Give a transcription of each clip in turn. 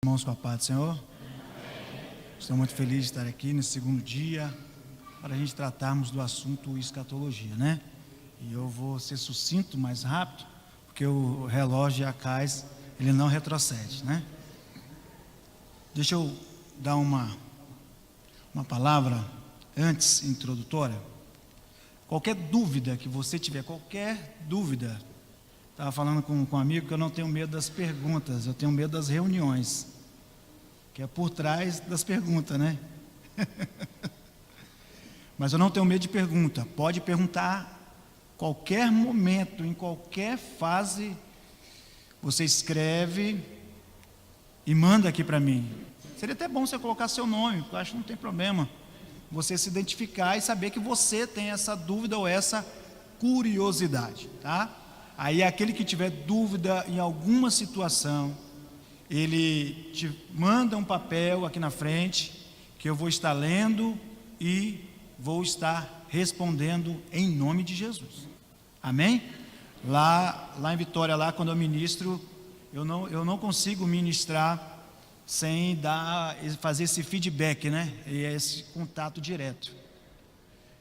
Irmãos, com a paz do Senhor, estou muito feliz de estar aqui nesse segundo dia para a gente tratarmos do assunto escatologia, né? E eu vou ser sucinto, mais rápido, porque o relógio Acais, ele não retrocede, né? Deixa eu dar uma palavra antes, introdutória. Qualquer dúvida que você tiver, estava falando com um amigo que eu não tenho medo das perguntas, eu tenho medo das reuniões, que é por trás das perguntas, né? Mas eu não tenho medo de pergunta. Pode perguntar qualquer momento, em qualquer fase, você escreve e manda aqui para mim. Seria até bom você colocar seu nome, porque eu acho que não tem problema. Você se identificar e saber que você tem essa dúvida ou essa curiosidade, tá? Aí aquele que tiver dúvida em alguma situação, ele te manda um papel aqui na frente, que eu vou estar lendo e vou estar respondendo em nome de Jesus. Amém? Lá em Vitória, quando eu ministro, eu não consigo ministrar sem fazer esse feedback, né? E esse contato direto.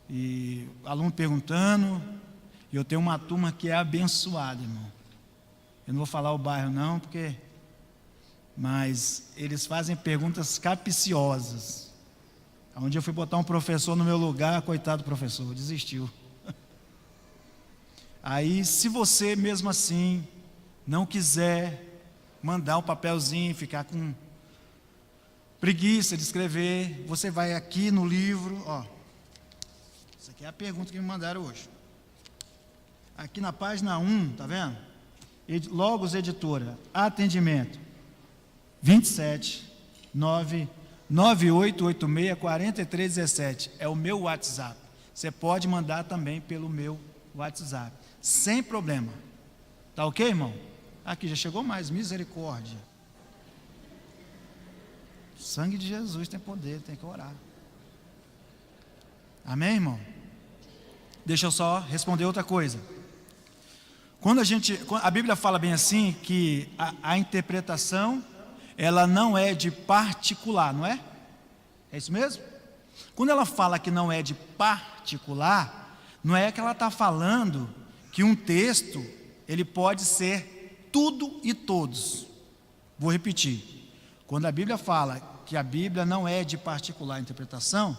E aluno perguntando, e eu tenho uma turma que é abençoada, irmão. Eu não vou falar o bairro não, mas eles fazem perguntas capciosas. Onde eu fui botar um professor no meu lugar, coitado do professor, desistiu. Aí, se você mesmo assim não quiser mandar um papelzinho, ficar com preguiça de escrever, você vai aqui no livro, ó. Isso aqui é a pergunta que me mandaram hoje. Aqui na página 1, tá vendo? Logos Editora, atendimento 27 99886 4317. É o meu WhatsApp. Você pode mandar também pelo meu WhatsApp, sem problema. Tá ok, irmão? Aqui já chegou mais, misericórdia. O sangue de Jesus tem poder, tem que orar. Amém, irmão? Deixa eu só responder outra coisa. Quando a Bíblia fala bem assim, que a interpretação, ela não é de particular, não é? É isso mesmo? Quando ela fala que não é de particular, não é que ela está falando que um texto, ele pode ser tudo e todos. Vou repetir. Quando a Bíblia fala que a Bíblia não é de particular interpretação,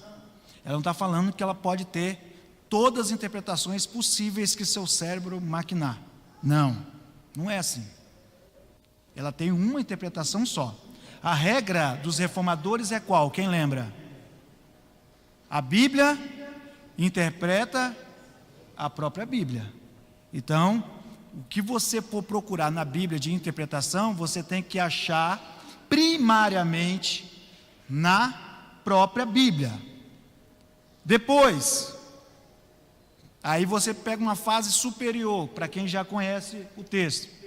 ela não está falando que ela pode ter todas as interpretações possíveis que seu cérebro maquinar. Não é assim. Ela tem uma interpretação só. A regra dos reformadores é qual? Quem lembra? A Bíblia interpreta a própria Bíblia. Então, o que você for procurar na Bíblia de interpretação, você tem que achar primariamente na própria Bíblia. Depois, aí você pega uma fase superior, para quem já conhece o texto.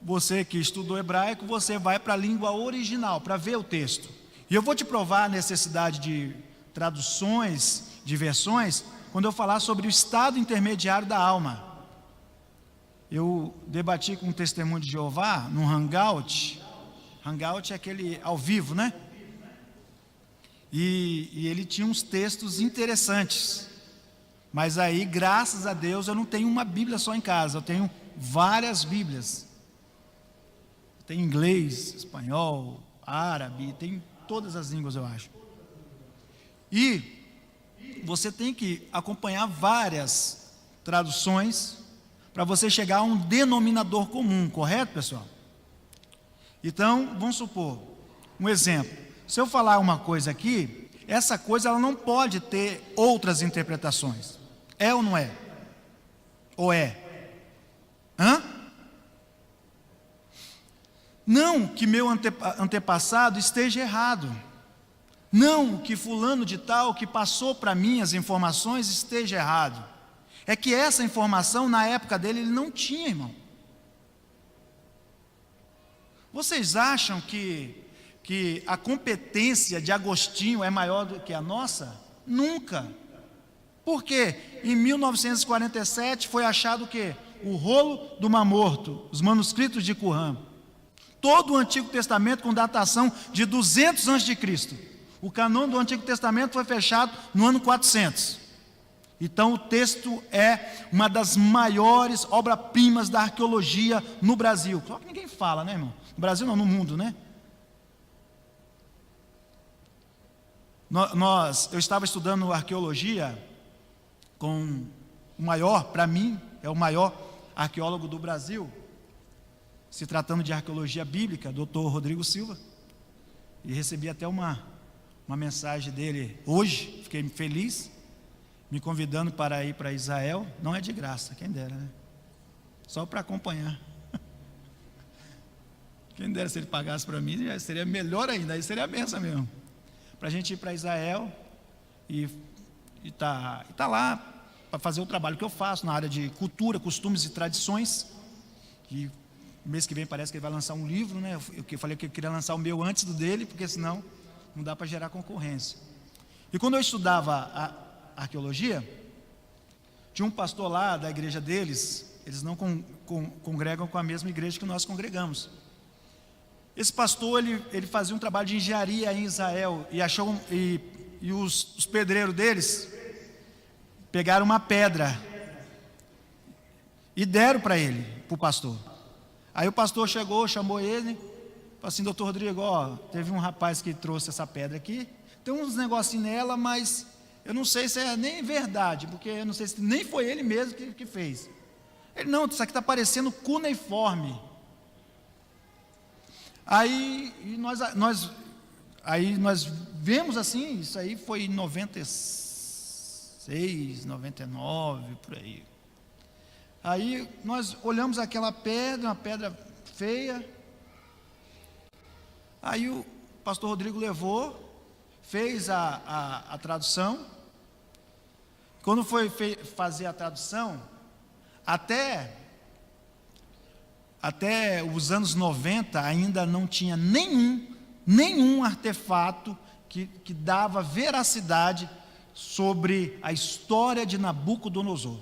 Você que estudou hebraico, você vai para a língua original, para ver o texto. E eu vou te provar a necessidade de traduções, de versões, quando eu falar sobre o estado intermediário da alma. Eu debati com um testemunho de Jeová, num hangout. Hangout é aquele ao vivo, né? E ele tinha uns textos interessantes. Mas aí, graças a Deus, eu não tenho uma Bíblia só em casa, eu tenho várias Bíblias. Tem inglês, espanhol, árabe, tem todas as línguas, eu acho. E você tem que acompanhar várias traduções para você chegar a um denominador comum, correto, pessoal? Então, vamos supor, um exemplo. Se eu falar uma coisa aqui, essa coisa ela não pode ter outras interpretações. É ou não é? Ou é? Não que meu antepassado esteja errado. Não que fulano de tal que passou para mim as informações esteja errado. É que essa informação na época dele ele não tinha, irmão. Vocês acham que a competência de Agostinho é maior do que a nossa? Nunca. Por quê? Em 1947 foi achado o quê? O rolo do Mar Morto, os manuscritos de Qumran. Todo o Antigo Testamento com datação de 200 a.C. O canon do Antigo Testamento foi fechado no ano 400. Então o texto é uma das maiores obras-primas da arqueologia no Brasil. Claro que ninguém fala, né, irmão? No Brasil não, no mundo, né? Eu estava estudando arqueologia com o maior, para mim, é o maior arqueólogo do Brasil, se tratando de arqueologia bíblica, Dr. Rodrigo Silva, e recebi até uma mensagem dele hoje, fiquei feliz, me convidando para ir para Israel. Não é de graça, quem dera, né? Só para acompanhar. Quem dera se ele pagasse para mim, seria melhor ainda, aí seria a benção mesmo. Para a gente ir para Israel e tá lá para fazer o trabalho que eu faço na área de cultura, costumes e tradições. E mês que vem parece que ele vai lançar um livro, né? Eu falei que eu queria lançar o meu antes do dele, porque senão não dá para gerar concorrência. E quando eu estudava a arqueologia, tinha um pastor lá da igreja deles, eles não congregam com a mesma igreja que nós congregamos. Esse pastor, ele fazia um trabalho de engenharia em Israel, e os pedreiros deles pegaram uma pedra e deram para ele, para o pastor. Aí o pastor chegou, chamou ele, falou assim: doutor Rodrigo, teve um rapaz que trouxe essa pedra aqui, tem uns negocinhos nela, mas eu não sei se é nem verdade, porque eu não sei se nem foi ele mesmo que fez. Ele: não, isso aqui está parecendo cuneiforme. Aí nós vemos assim, isso aí foi em 96, 99, por aí. Aí nós olhamos aquela pedra, uma pedra feia. Aí o pastor Rodrigo levou, fez a tradução. Quando foi fazer a tradução, até os anos 90 ainda não tinha nenhum artefato que dava veracidade sobre a história de Nabucodonosor.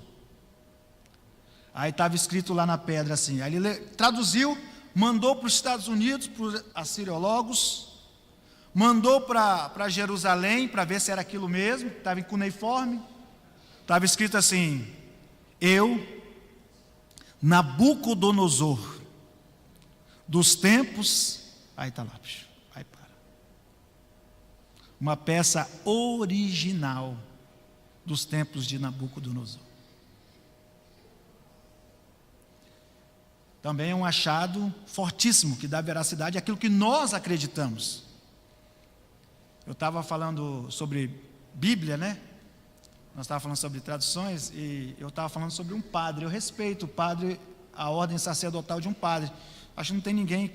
Aí estava escrito lá na pedra assim, aí ele traduziu, mandou para os Estados Unidos, para os assiriólogos, mandou para Jerusalém, para ver se era aquilo mesmo, estava em cuneiforme, estava escrito assim: eu, Nabucodonosor, dos tempos, aí está lá, aí para. Uma peça original dos tempos de Nabucodonosor. Também é um achado fortíssimo, que dá veracidade àquilo que nós acreditamos. Eu estava falando sobre Bíblia, né? Nós estávamos falando sobre traduções, e eu estava falando sobre um padre. Eu respeito o padre, a ordem sacerdotal de um padre. Acho que não tem ninguém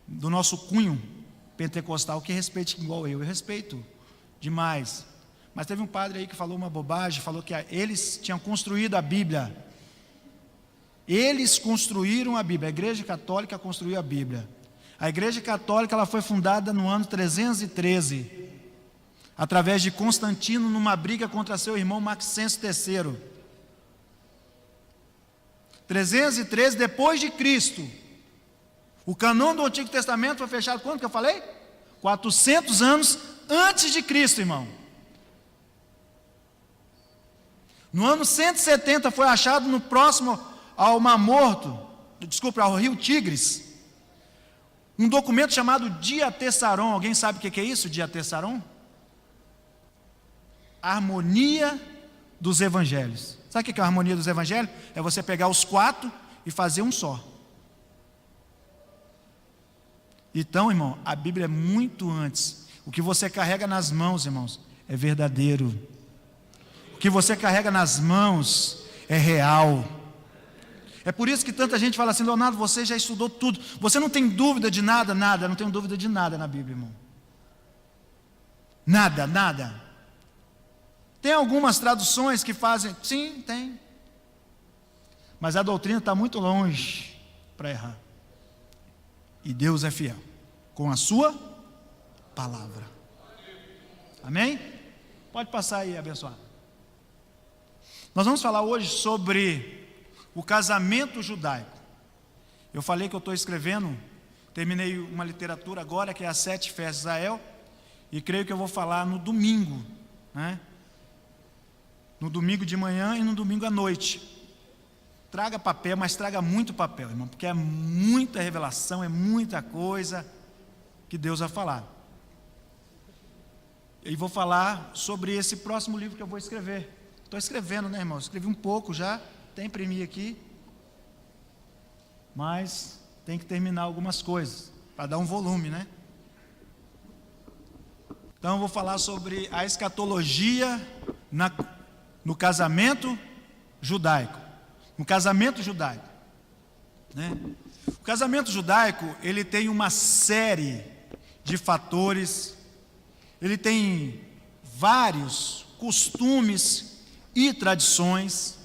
do nosso cunho pentecostal que respeite igual eu. Eu respeito demais. Mas teve um padre aí que falou uma bobagem, falou que eles tinham construído a Bíblia. Eles construíram a Bíblia. A Igreja Católica construiu a Bíblia. A Igreja Católica ela foi fundada no ano 313, através de Constantino, numa briga contra seu irmão Maxêncio III. 313 depois de Cristo. O canon do Antigo Testamento foi fechado quando que eu falei? 400 anos antes de Cristo, irmão. No ano 170 foi achado no próximo ao Mar Morto, ao rio Tigres, um documento chamado Diatessaron. Alguém sabe o que é isso, Diatessaron? Harmonia dos Evangelhos. Sabe o que é a harmonia dos Evangelhos? É você pegar os 4 e fazer um só. Então, irmão, a Bíblia é muito antes. O que você carrega nas mãos, irmãos, é verdadeiro. O que você carrega nas mãos é real. É por isso que tanta gente fala assim: Leonardo, você já estudou tudo, você não tem dúvida de nada? Nada, não tenho dúvida de nada na Bíblia, irmão. Nada. Tem algumas traduções que fazem, sim, tem. Mas a doutrina está muito longe para errar. E Deus é fiel com a sua palavra. Amém? Pode passar aí, abençoado. Nós vamos falar hoje sobre o casamento judaico. Eu falei que eu estou escrevendo Terminei uma literatura agora, que é as 7 festas de Israel, e creio que eu vou falar no domingo, né? No domingo de manhã e no domingo à noite. Traga papel, mas traga muito papel, irmão, porque é muita revelação, é muita coisa que Deus vai falar. E vou falar sobre esse próximo livro que eu vou escrever. Estou escrevendo, né, irmão? Escrevi um pouco já, até imprimi aqui, mas tem que terminar algumas coisas, para dar um volume, né? Então eu vou falar sobre a escatologia no casamento judaico. No casamento judaico, né? O casamento judaico, ele tem uma série de fatores, ele tem vários costumes e tradições.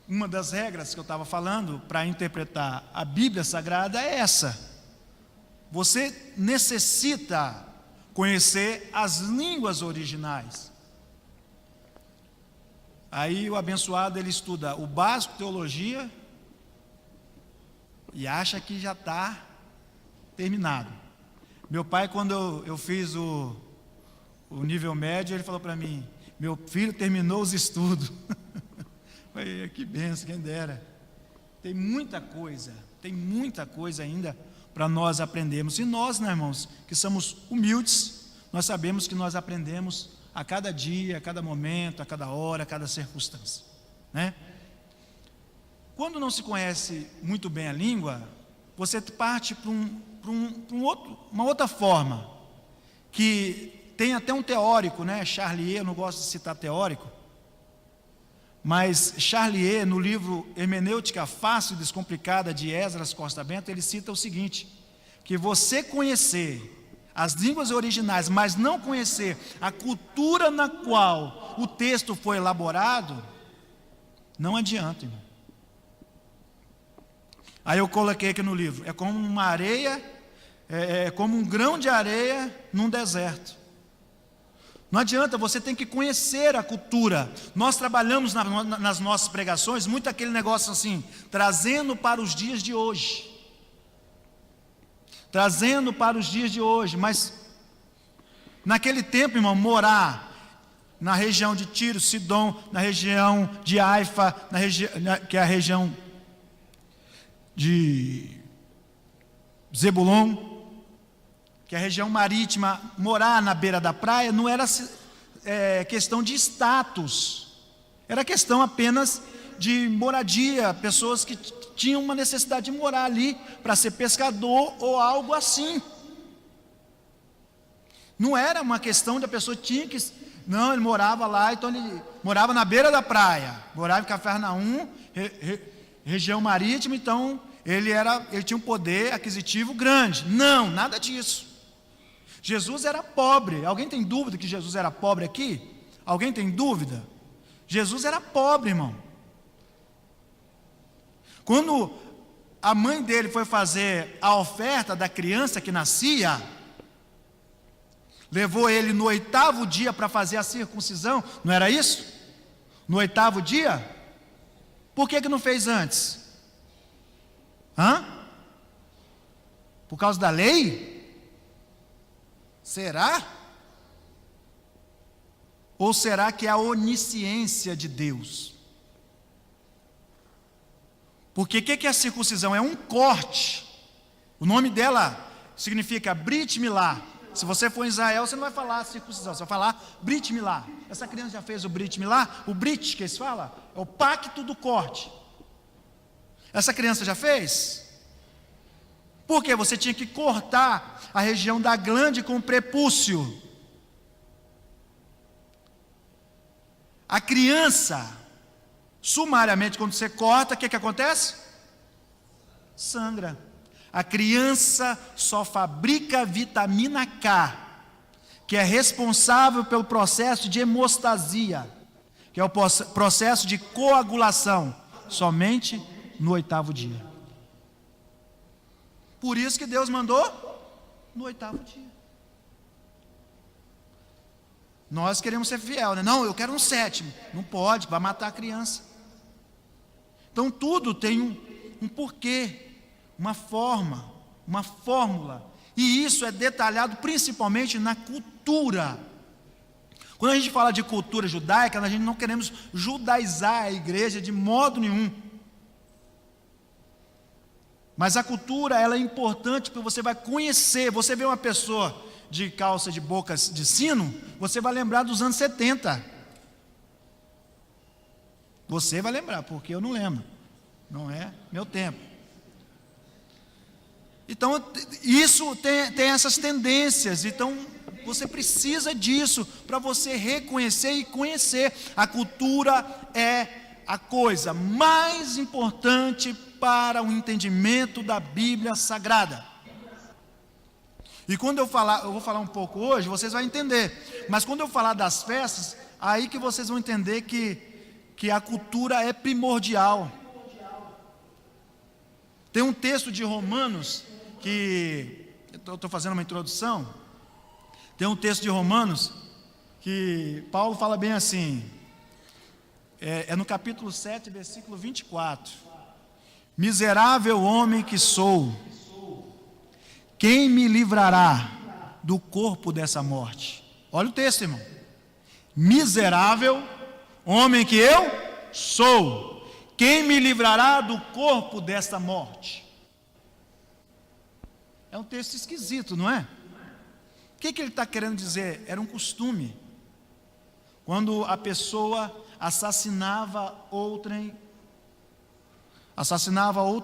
Uma das regras que eu estava falando para interpretar a Bíblia Sagrada é essa: você necessita conhecer as línguas originais. Aí o abençoado, ele estuda o básico, teologia, e acha que já está terminado. Meu pai, quando eu fiz o nível médio, ele falou para mim: meu filho terminou os estudos. Falei, que benção, quem dera. Tem muita coisa ainda para nós aprendermos. E nós, né, irmãos, que somos humildes, nós sabemos que nós aprendemos a cada dia, a cada momento, a cada hora, a cada circunstância, né? Quando não se conhece muito bem a língua, você parte para uma outra forma, que tem até um teórico, né? Charlier, eu não gosto de citar teórico, mas Charlier, no livro Hermenêutica Fácil e Descomplicada de Esdras Costa Bento, ele cita o seguinte: que você conhecer as línguas originais, mas não conhecer a cultura na qual o texto foi elaborado, não adianta, irmão. Aí eu coloquei aqui no livro: é como uma areia, é como um grão de areia num deserto. Não adianta, você tem que conhecer a cultura. Nós trabalhamos nas nossas pregações muito aquele negócio assim, trazendo para os dias de hoje. Trazendo para os dias de hoje, mas naquele tempo, irmão, morar na região de Tiro, Sidom, na região de Haifa, que é a região de Zebulon, que é a região marítima, morar na beira da praia não era questão de status, era questão apenas de moradia, pessoas que tinham uma necessidade de morar ali para ser pescador ou algo assim. Não era uma questão de a pessoa tinha que... Não, ele morava lá, então ele morava na beira da praia, morava em Cafarnaum, região marítima, então ele tinha um poder aquisitivo grande. Não, nada disso. Jesus era pobre. Alguém tem dúvida que Jesus era pobre aqui? Alguém tem dúvida? Jesus era pobre, irmão. Quando a mãe dele foi fazer a oferta da criança que nascia, levou ele no 8º dia para fazer a circuncisão, não era isso? No 8º dia? Por que não fez antes? Por causa da lei? Será? Ou será que é a onisciência de Deus? Porque o que é a circuncisão? É um corte. O nome dela significa Brit Milá. Se você for em Israel, você não vai falar circuncisão, você vai falar Brit Milá. Essa criança já fez o Brit Milá? O Brit que eles falam é o pacto do corte. Essa criança já fez? Porque você tinha que cortar a região da glande com o prepúcio. A criança, sumariamente, quando você corta, o que acontece? Sangra. A criança só fabrica vitamina K, que é responsável pelo processo de hemostasia, que é o processo de coagulação, somente no 8º dia. Por isso que Deus mandou no 8º dia. Nós queremos ser fiel, né? Não, eu quero um 7º. Não pode, vai matar a criança. Então tudo tem um porquê. uma forma, uma fórmula, e isso é detalhado principalmente na cultura. Quando a gente fala de cultura judaica, a gente não queremos judaizar a igreja de modo nenhum. Mas a cultura, ela é importante porque você vai conhecer. Você vê uma pessoa de calça de bocas de sino, você vai lembrar dos anos 70. Você vai lembrar, porque eu não lembro. Não é meu tempo. Então, isso tem essas tendências. Então, você precisa disso para você reconhecer e conhecer. A cultura é a coisa mais importante para o entendimento da Bíblia Sagrada. E quando eu vou falar um pouco hoje, vocês vão entender. Mas quando eu falar das festas, aí que vocês vão entender que a cultura é primordial. Tem um texto de Romanos que eu estou fazendo uma introdução. Tem um texto de Romanos que Paulo fala bem assim, é no capítulo 7, versículo 24. Miserável homem que sou, quem me livrará do corpo dessa morte? Olha o texto, irmão. Miserável homem que eu sou, quem me livrará do corpo desta morte? É um texto esquisito, não é? O que ele está querendo dizer? Era um costume. Quando a pessoa assassinava outra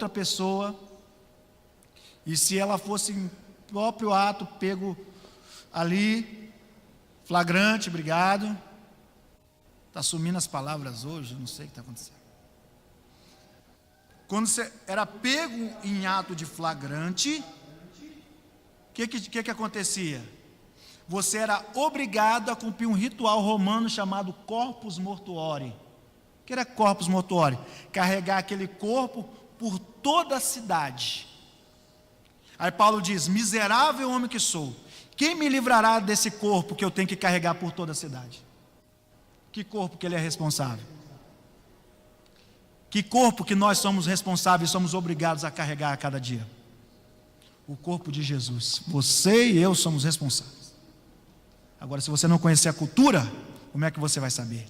pessoa, e se ela fosse em próprio ato, pego ali, flagrante, obrigado. Está sumindo as palavras hoje, não sei o que está acontecendo. Quando você era pego em ato de flagrante, o que acontecia? Você era obrigado a cumprir um ritual romano chamado corpus mortuori. O que era corpus mortuori? Carregar aquele corpo por toda a cidade. Aí Paulo diz, miserável homem que sou, quem me livrará desse corpo que eu tenho que carregar por toda a cidade? Que corpo que ele é responsável? Que corpo que nós somos responsáveis, somos obrigados a carregar a cada dia? O corpo de Jesus. Você e eu somos responsáveis. Agora, se você não conhecer a cultura, como é que você vai saber?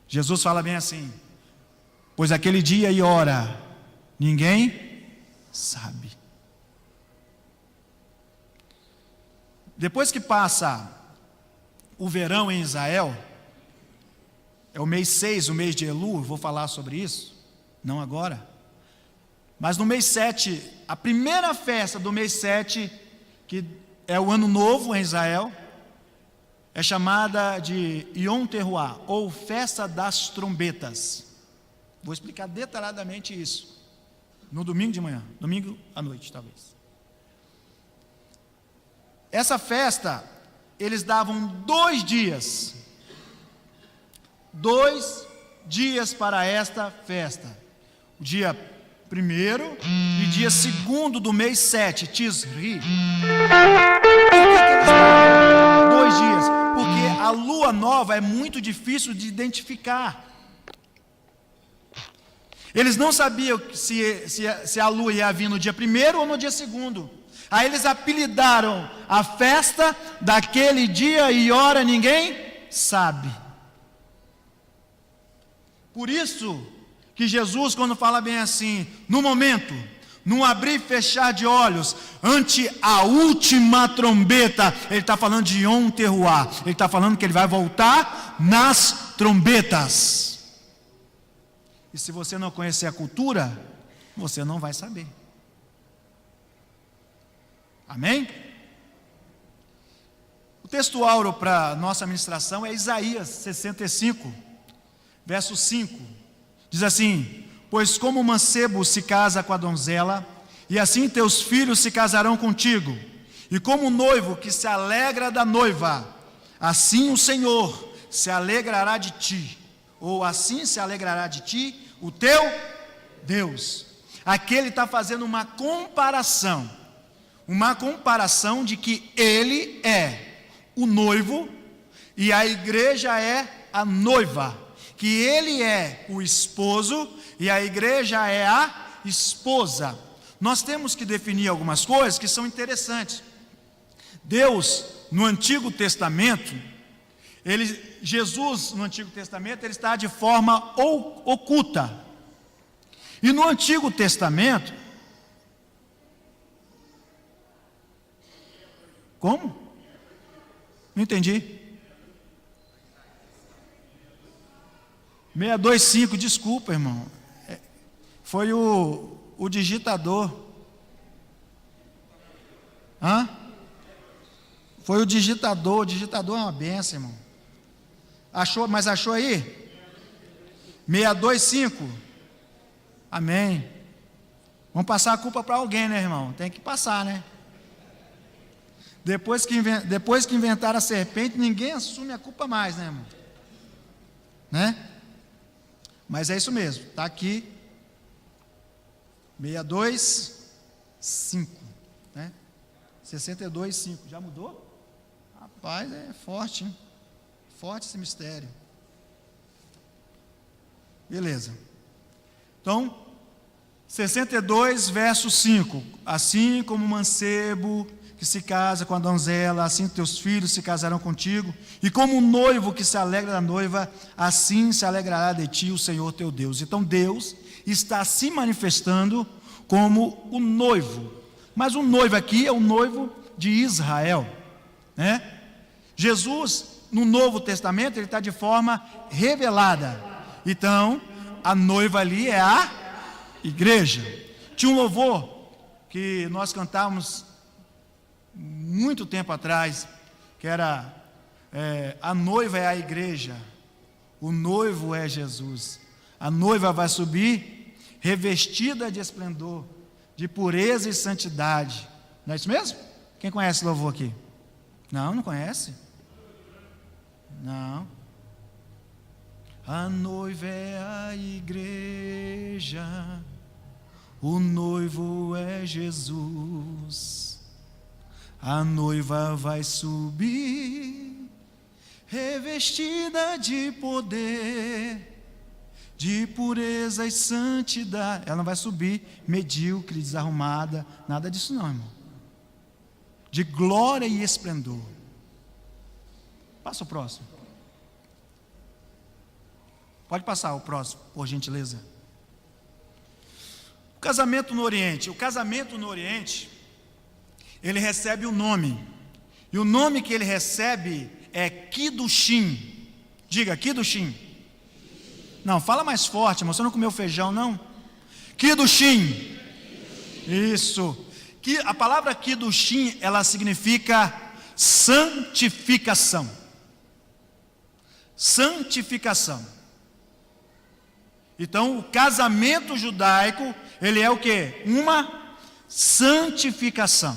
Jesus fala bem assim, pois aquele dia e hora, ninguém sabe. Depois que passa o verão em Israel, é o mês 6, o mês de Elu, vou falar sobre isso, não agora. Mas no mês 7, a primeira festa do mês 7, que é o ano novo em Israel, é chamada de Yom Teruah, ou Festa das Trombetas. Vou explicar detalhadamente isso, no domingo de manhã, domingo à noite talvez. Essa festa, eles davam 2 dias. 2 dias para esta festa. O dia 1º e dia 2º do mês 7, Tisri. Por que eles davam 2 dias? Porque a lua nova é muito difícil de identificar. Eles não sabiam se a lua ia vir no dia 1º ou no dia 2º. Aí eles apelidaram a festa daquele dia e hora, ninguém sabe. Por isso que Jesus, quando fala bem assim, no momento, num abrir e fechar de olhos, ante a última trombeta, ele está falando de Yom Teruah, ele está falando que ele vai voltar nas trombetas. E se você não conhecer a cultura, você não vai saber. Amém? O texto áureo para nossa ministração é Isaías 65, verso 5. Diz assim, pois como o mancebo se casa com a donzela, e assim teus filhos se casarão contigo, e como o noivo que se alegra da noiva, assim o Senhor se alegrará de ti, ou assim se alegrará de ti o teu Deus. Aqui ele está fazendo uma comparação de que ele é o noivo e a igreja é a noiva, que ele é o esposo e a igreja é a esposa, nós temos que definir algumas coisas que são interessantes. Deus, no Antigo Testamento, Jesus, no Antigo Testamento, ele está de forma oculta. E no Antigo Testamento, como? Não entendi. 625, desculpa, irmão. Foi o digitador. Hã? Foi o digitador é uma benção, irmão. Achou, mas achou aí? 625. Amém. Vamos passar a culpa para alguém, né, irmão? Tem que passar, né? Depois que inventaram a serpente, ninguém assume a culpa mais, né, irmão? Né? Mas é isso mesmo, está aqui, 625, né? 62,5, já mudou? Rapaz, é forte, hein? Forte esse mistério. Beleza. Então, 62, verso 5. Assim como o mancebo que se casa com a donzela, assim teus filhos se casarão contigo, e como o noivo que se alegra da noiva, assim se alegrará de ti o Senhor teu Deus. Então Deus está se manifestando como o noivo, mas o noivo aqui é o noivo de Israel, né? Jesus, no Novo Testamento, ele está de forma revelada. Então, a noiva ali é a igreja. Tinha um louvor que nós cantávamos muito tempo atrás, que era a noiva é a igreja, o noivo é Jesus. A noiva vai subir revestida de esplendor, de pureza e santidade. Não é isso mesmo? Quem conhece o louvor aqui? Não conhece? Não. A noiva é a igreja, o noivo é Jesus. A noiva vai subir, revestida de poder, de pureza e santidade. Ela não vai subir medíocre, desarrumada, nada disso não, irmão. De glória e esplendor. Passa o próximo. Pode passar o próximo, por gentileza. O casamento no Oriente. O casamento no Oriente, ele recebe um nome. E o nome que ele recebe é Kiddushin. Diga, Kiddushin. Não, fala mais forte, irmão. Você não comeu feijão, não? Kiddushin. Isso. A palavra Kiddushin, ela significa santificação. Santificação. Então, o casamento judaico, ele é o quê? Uma santificação.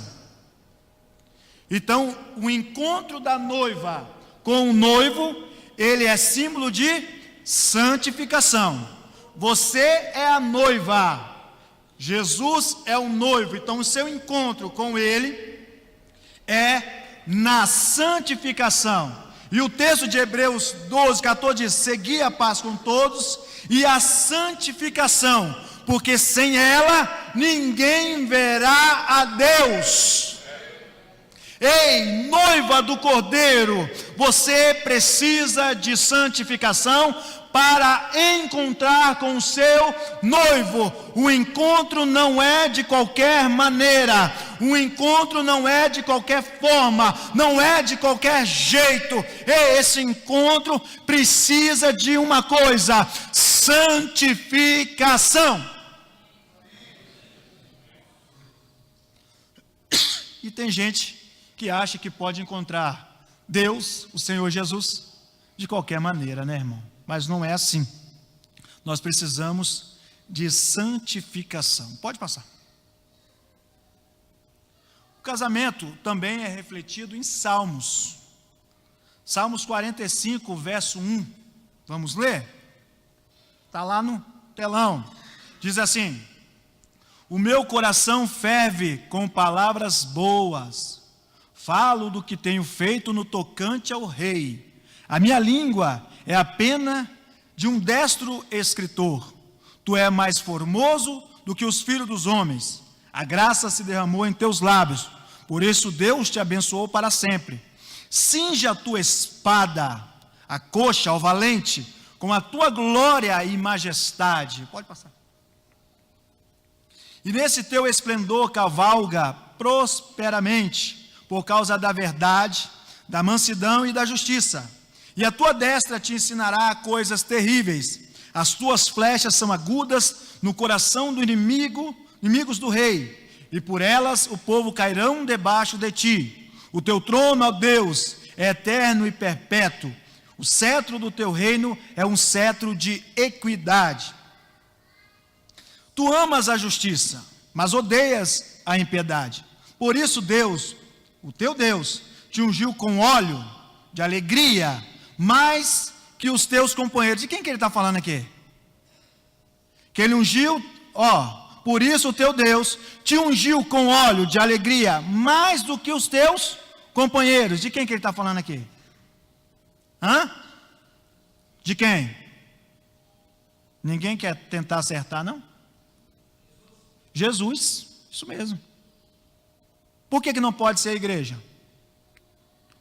Então, o encontro da noiva com o noivo, ele é símbolo de santificação. Você é a noiva, Jesus é o noivo. Então, o seu encontro com ele é na santificação. E o texto de Hebreus 12, 14 diz: segui a paz com todos e a santificação, porque sem ela ninguém verá a Deus. Ei, noiva do Cordeiro, você precisa de santificação para encontrar com o seu noivo. O encontro não é de qualquer maneira, o encontro não é de qualquer forma, não é de qualquer jeito. Ei, esse encontro precisa de uma coisa: santificação. E tem gente que acha que pode encontrar Deus, o Senhor Jesus, de qualquer maneira, né, irmão? Mas não é assim. Nós precisamos de santificação. Pode passar. O casamento também é refletido em Salmos. Salmos 45, verso 1. Vamos ler? Está lá no telão. Diz assim: o meu coração ferve com palavras boas. Falo do que tenho feito no tocante ao rei. A minha língua é a pena de um destro escritor. Tu és mais formoso do que os filhos dos homens. A graça se derramou em teus lábios, por isso Deus te abençoou para sempre. Cinge a tua espada, a coxa ao valente, com a tua glória e majestade. Pode passar. E nesse teu esplendor cavalga prosperamente, por causa da verdade, da mansidão e da justiça. E a tua destra te ensinará coisas terríveis. As tuas flechas são agudas no coração do inimigos do rei, e por elas o povo cairão debaixo de ti. O teu trono, ó Deus, é eterno e perpétuo. O cetro do teu reino é um cetro de equidade. Tu amas a justiça, mas odeias a impiedade. Por isso Deus, o teu Deus, te ungiu com óleo de alegria, mais que os teus companheiros. De quem que ele está falando aqui? Que ele ungiu, por isso o teu Deus te ungiu com óleo de alegria, mais do que os teus companheiros. De quem que ele está falando aqui? De quem? Ninguém quer tentar acertar, não? Jesus, isso mesmo. Por que não pode ser a igreja?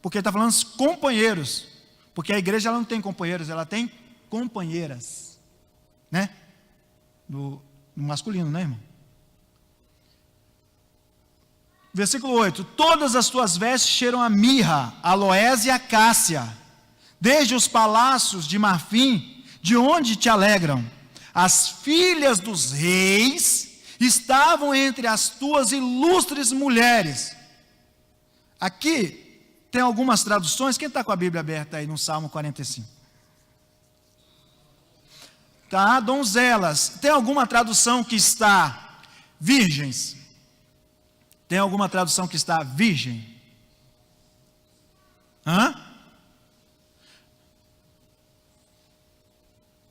Porque ele está falando dos companheiros. Porque a igreja ela não tem companheiros, ela tem companheiras. Né? No masculino, né, irmão? Versículo 8. Todas as tuas vestes cheiram a mirra, aloés e acácia, desde os palácios de marfim, de onde te alegram. As filhas dos reis estavam entre as tuas ilustres mulheres. Aqui tem algumas traduções. Quem está com a Bíblia aberta aí no Salmo 45? Tá, donzelas. Tem alguma tradução que está virgens? Tem alguma tradução que está virgem?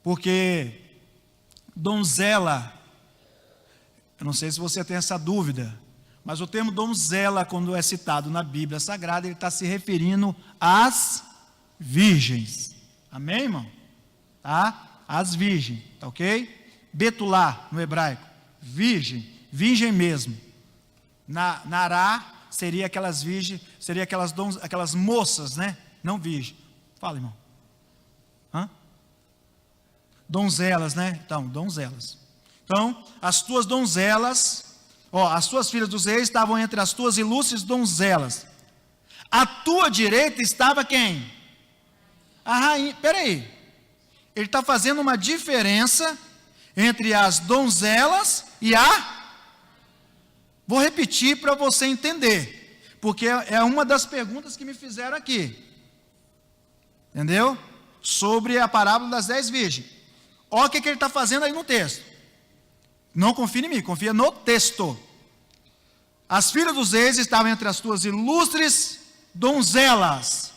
Porque donzela, eu não sei se você tem essa dúvida, mas o termo donzela, quando é citado na Bíblia Sagrada, ele está se referindo às virgens. Amém, irmão? Tá? As virgens, tá ok? Betulá, no hebraico, virgem, virgem mesmo. Na Ará, seria aquelas virgens, seria aquelas moças, né? Não virgem. Fala, irmão. Donzelas, né? Então, donzelas. Então, as tuas donzelas, as tuas filhas dos reis estavam entre as tuas ilustres donzelas. À tua direita estava quem? A rainha. Peraí. Ele está fazendo uma diferença entre as donzelas e Vou repetir para você entender, porque é uma das perguntas que me fizeram aqui. Entendeu? Sobre a parábola das 10 virgens. Olha o que ele está fazendo aí no texto. Não confia em mim, confia no texto. As filhas dos reis estavam entre as tuas ilustres donzelas.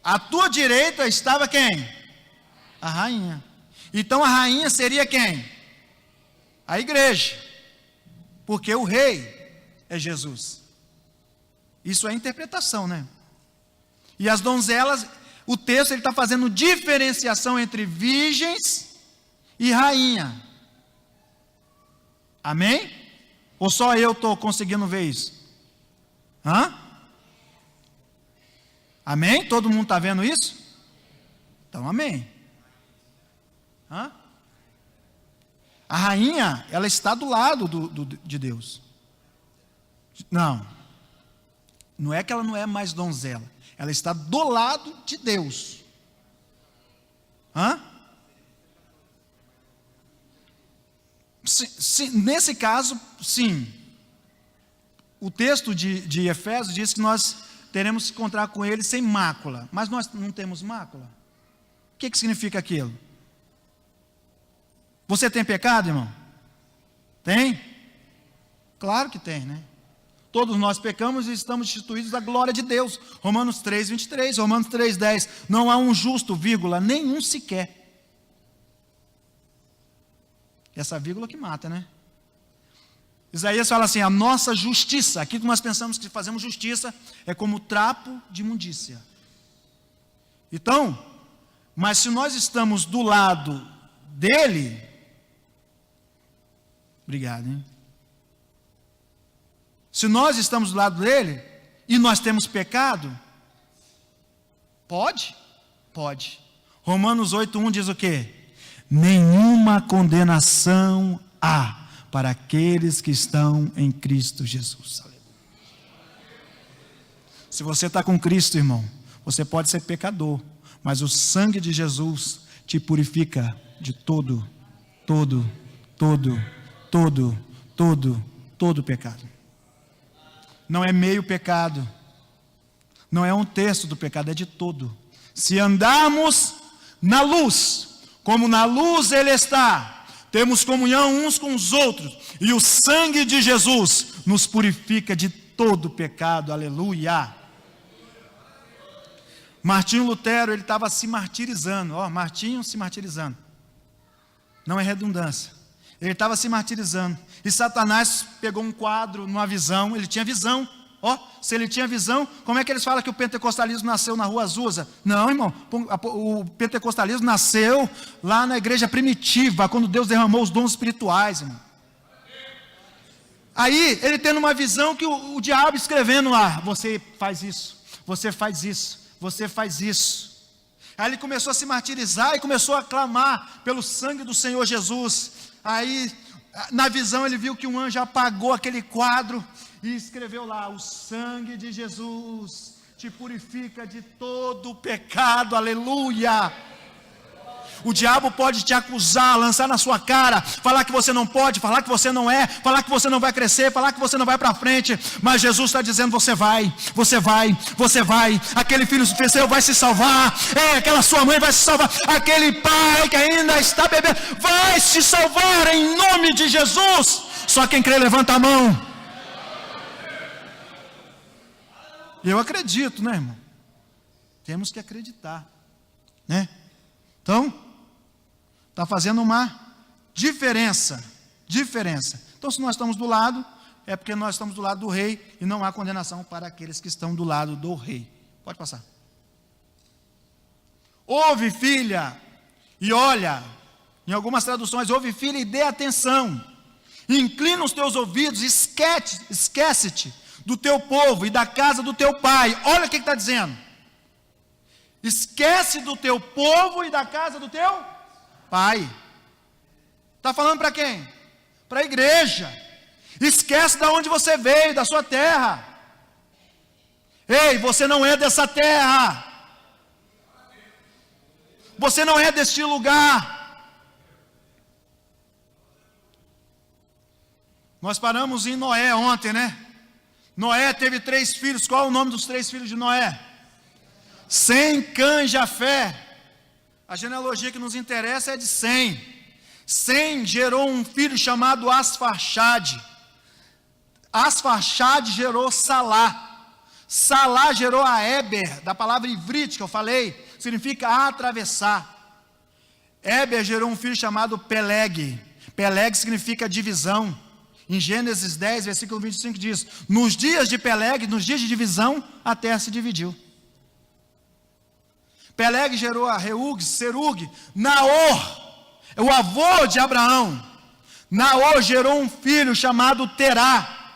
À tua direita estava quem? A rainha. Então a rainha seria quem? A igreja. Porque o rei é Jesus. Isso é interpretação, né? E as donzelas, o texto ele está fazendo diferenciação entre virgens e rainha. Amém? Ou só eu estou conseguindo ver isso? Amém? Todo mundo está vendo isso? Então amém. A rainha, ela está do lado de Deus. Não é que ela não é mais donzela. Ela está do lado de Deus. Nesse caso, sim. O texto de Efésios diz que nós teremos que encontrar com ele sem mácula. Mas nós não temos mácula. O que significa aquilo? Você tem pecado, irmão? Tem? Claro que tem, né? Todos nós pecamos e estamos destituídos da glória de Deus. Romanos 3, 23, Romanos 3, 10. Não há um justo, vírgula, nenhum sequer. Essa vírgula que mata, né? Isaías fala assim, a nossa justiça, aquilo que nós pensamos que fazemos justiça, é como trapo de imundícia. Então, mas se nós estamos do lado dele, Obrigado, hein? Se nós estamos do lado dele e nós temos pecado, pode? Pode. Romanos 8:1 diz o quê? Nenhuma condenação há para aqueles que estão em Cristo Jesus. Se você está com Cristo, irmão, você pode ser pecador, mas o sangue de Jesus te purifica de todo pecado. Não é meio pecado, não é um terço do pecado, é de todo. Se andarmos na luz, como na luz Ele está, temos comunhão uns com os outros, e o sangue de Jesus nos purifica de todo pecado, aleluia. Martinho Lutero, ele estava se martirizando, Martinho se martirizando, não é redundância, ele estava se martirizando, e Satanás pegou um quadro, numa visão, ele tinha visão, se ele tinha visão, como é que eles falam que o pentecostalismo nasceu na Rua Azusa? Não, irmão, o pentecostalismo nasceu lá na igreja primitiva, quando Deus derramou os dons espirituais, irmão. Aí, ele tendo uma visão que o diabo escrevendo lá, você faz isso, você faz isso, você faz isso. Aí ele começou a se martirizar e começou a clamar pelo sangue do Senhor Jesus. Aí, na visão, ele viu que um anjo apagou aquele quadro e escreveu lá: o sangue de Jesus te purifica de todo o pecado, aleluia. O diabo pode te acusar, lançar na sua cara, falar que você não pode, falar que você não é, falar que você não vai crescer, falar que você não vai para frente, mas Jesus está dizendo: você vai, você vai, você vai, aquele filho seu vai se salvar, aquela sua mãe vai se salvar, aquele pai que ainda está bebendo, vai se salvar em nome de Jesus. Só quem crê levanta a mão. Eu acredito, né, irmão? Temos que acreditar, né? Então, está fazendo uma diferença. Então, se nós estamos do lado, é porque nós estamos do lado do rei, e não há condenação para aqueles que estão do lado do rei. Pode passar. Ouve, filha, e olha, em algumas traduções, ouve, filha, e dê atenção. Inclina os teus ouvidos, esquece-te do teu povo e da casa do teu pai. Olha o que está dizendo. Esquece do teu povo e da casa do teu pai. Está falando para quem? Para a igreja. Esquece de onde você veio, da sua terra. Ei, você não é dessa terra. Você não é deste lugar. Nós paramos em Noé ontem, né? Noé teve 3 filhos. Qual é o nome dos 3 filhos de Noé? Sem, Cã e Jafé. A genealogia que nos interessa é de Sem. Sem gerou um filho chamado Asfarxade. Asfarxade gerou Salá. Salá gerou a Éber, da palavra ivrite que eu falei, significa atravessar. Éber gerou um filho chamado Peleg. Peleg significa divisão. Em Gênesis 10, versículo 25 diz: nos dias de Peleg, nos dias de divisão, a terra se dividiu. Peleg gerou a Reug, Serug, Naor, o avô de Abraão. Naor gerou um filho chamado Terá.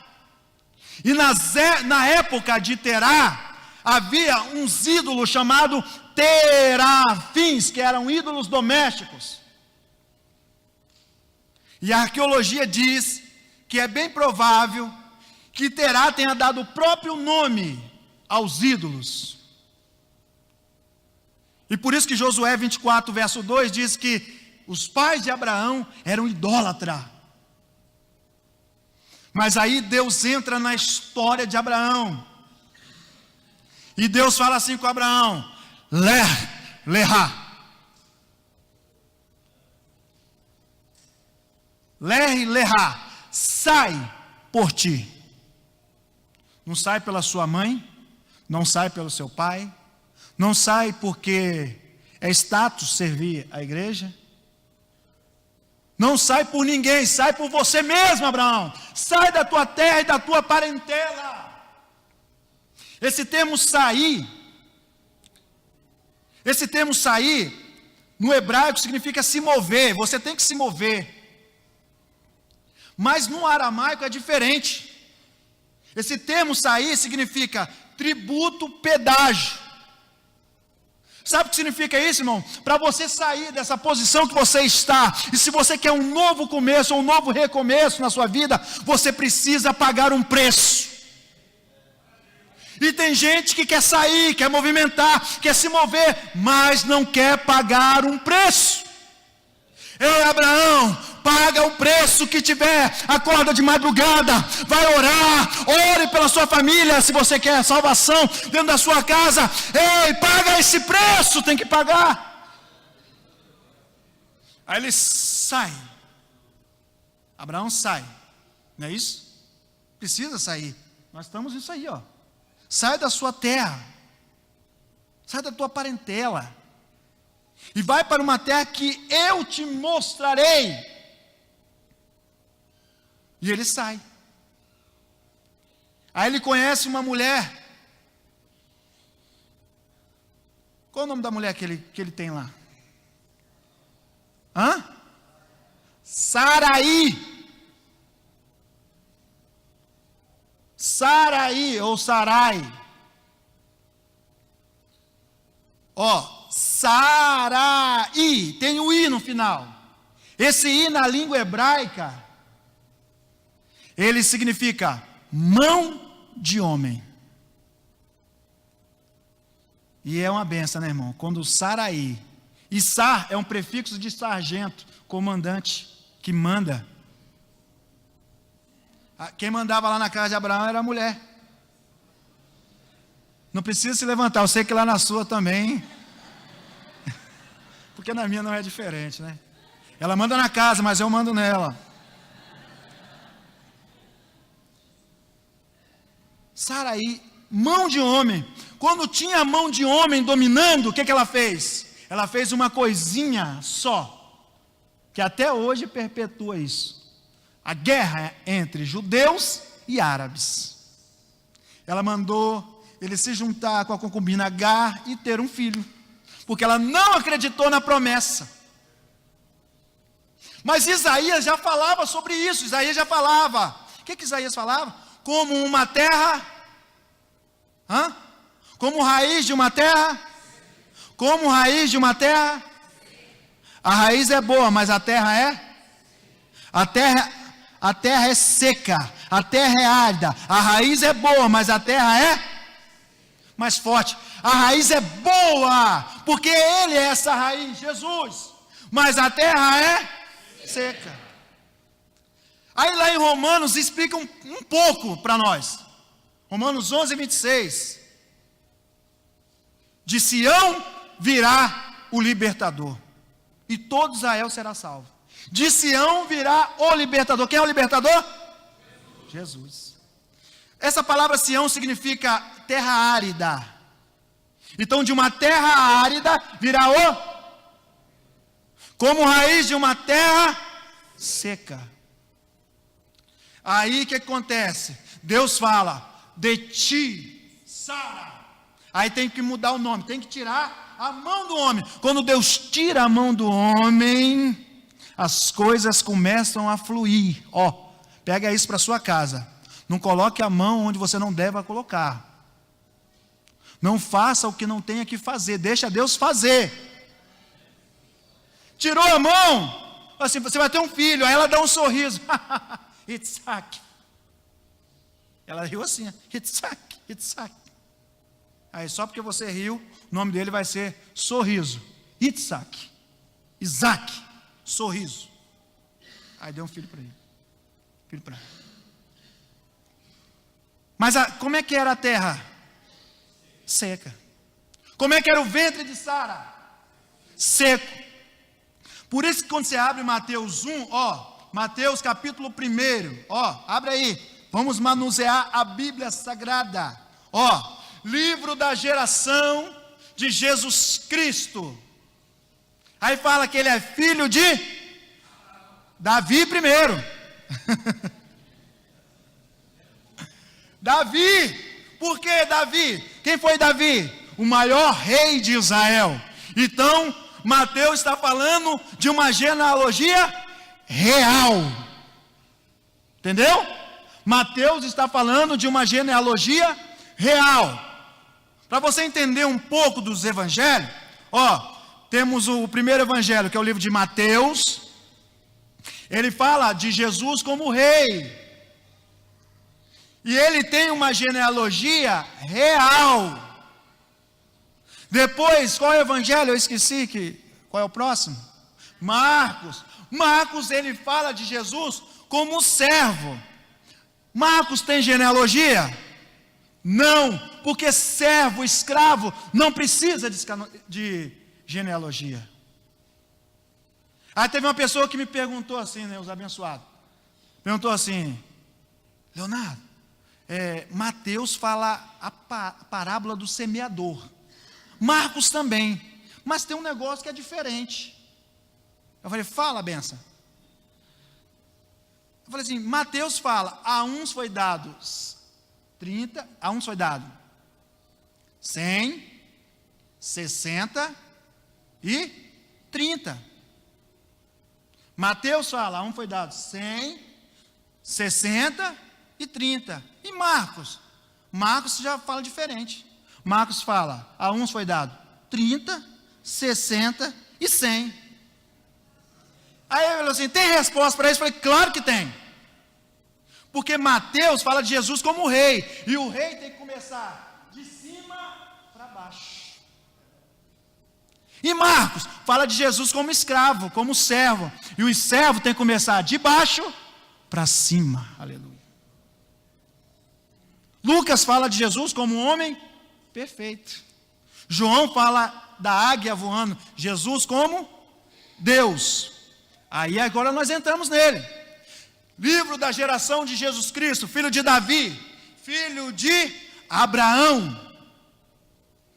E na época de Terá, havia uns ídolos chamados terafins, que eram ídolos domésticos. E a arqueologia diz que é bem provável que Terá tenha dado o próprio nome aos ídolos. E por isso que Josué 24, verso 2 diz que os pais de Abraão eram idólatras. Mas aí Deus entra na história de Abraão. E Deus fala assim com Abraão: Lerá. Lerá. Sai por ti. Não sai pela sua mãe, não sai pelo seu pai, não sai porque é status servir a igreja, não sai por ninguém, sai por você mesmo, Abraão. Sai da tua terra e da tua parentela. Esse termo sair, no hebraico significa se mover. Você tem que se mover. Mas no aramaico é diferente. Esse termo sair significa tributo, pedágio. Sabe o que significa isso, irmão? Para você sair dessa posição que você está, e se você quer um novo começo, um novo recomeço na sua vida, você precisa pagar um preço. E tem gente que quer sair, quer movimentar, quer se mover, mas não quer pagar um preço. Ei, Abraão, paga o preço que tiver, acorda de madrugada, vai orar, ore pela sua família, se você quer salvação dentro da sua casa. Ei, paga esse preço, tem que pagar. Aí ele sai, Abraão sai, não é isso? Precisa sair, nós estamos nisso aí, ó. Sai da sua terra, sai da tua parentela, e vai para uma terra que eu te mostrarei. E ele sai. Aí ele conhece uma mulher. Qual o nome da mulher que ele tem lá? Saraí. Saraí ou Sarai. Sarai, tem o i no final. Esse i na língua hebraica, ele significa mão de homem. E é uma benção, né, irmão? Quando Saraí, e sar é um prefixo de sargento, comandante, que manda. Quem mandava lá na casa de Abraão era a mulher. Não precisa se levantar, eu sei que lá na sua também, porque na minha não é diferente, né? Ela manda na casa, mas eu mando nela. Saraí, mão de homem. Quando tinha a mão de homem dominando, o que ela fez? Ela fez uma coisinha só, que até hoje perpetua isso. A guerra entre judeus e árabes. Ela mandou ele se juntar com a concubina Agar e ter um filho, porque ela não acreditou na promessa. Mas Isaías já falava sobre isso. Isaías já falava. O que Isaías falava? Como uma terra, como raiz de uma terra, como raiz de uma terra. A raiz é boa, mas a terra é? A terra é seca, a terra é árida. A raiz é boa, mas a terra é mais forte. A raiz é boa, porque ele é essa raiz, Jesus. Mas a terra é seca. Aí lá em Romanos explica um pouco para nós. Romanos 11:26. De Sião virá o libertador, e todo Israel será salvo. De Sião virá o libertador. Quem é o libertador? Jesus. Essa palavra Sião significa terra árida. Então de uma terra árida virá como raiz de uma terra seca. Aí o que acontece? Deus fala, de ti, Sara. Aí tem que mudar o nome, tem que tirar a mão do homem. Quando Deus tira a mão do homem, as coisas começam a fluir. Pega isso para sua casa. Não coloque a mão onde você não deve colocar. Não faça o que não tenha que fazer. Deixa Deus fazer. Tirou a mão. Assim, você vai ter um filho. Aí ela dá um sorriso. Itzhak. Ela riu assim. Itzhak, Itzhak. Aí só porque você riu, o nome dele vai ser Sorriso. Itzhak. Isaac. Sorriso. Aí deu um filho para ele. Filho para ele. Mas como é que era a terra? Seca. Como é que era o ventre de Sara? Seco. Por isso que quando você abre Mateus 1, Mateus capítulo 1, abre aí. Vamos manusear a Bíblia Sagrada. Livro da geração de Jesus Cristo. Aí fala que ele é filho de Davi primeiro. Davi, por que Davi? Quem foi Davi? O maior rei de Israel. Então, Mateus está falando de uma genealogia real. Entendeu? Mateus está falando de uma genealogia real. Para você entender um pouco dos evangelhos, temos o primeiro evangelho, que é o livro de Mateus. Ele fala de Jesus como rei. E ele tem uma genealogia real. Depois, qual é o evangelho? Eu esqueci qual é o próximo? Marcos. Marcos, ele fala de Jesus como servo. Marcos tem genealogia? Não, porque servo, escravo, não precisa de genealogia. Aí teve uma pessoa que me perguntou assim, né, os abençoados. Perguntou assim, Leonardo, Mateus fala a parábola do semeador. Marcos também, mas tem um negócio que é diferente. Eu falei, fala, benção. Eu falei assim, Mateus fala, a uns foi dado 30, a uns foi dado 100, 60 e 30. Mateus fala, a um foi dado 100, 60 e 30. E Marcos? Marcos já fala diferente. Marcos fala, a uns foi dado 30, 60 e 100. Aí ele falou assim, tem resposta para isso? Eu falei, claro que tem. Porque Mateus fala de Jesus como rei. E o rei tem que começar de cima para baixo. E Marcos fala de Jesus como escravo, como servo. E o servo tem que começar de baixo para cima. Aleluia. Lucas fala de Jesus como um homem perfeito. João fala da águia voando. Jesus como Deus. Aí agora nós entramos nele. Livro da geração de Jesus Cristo, filho de Davi, filho de Abraão.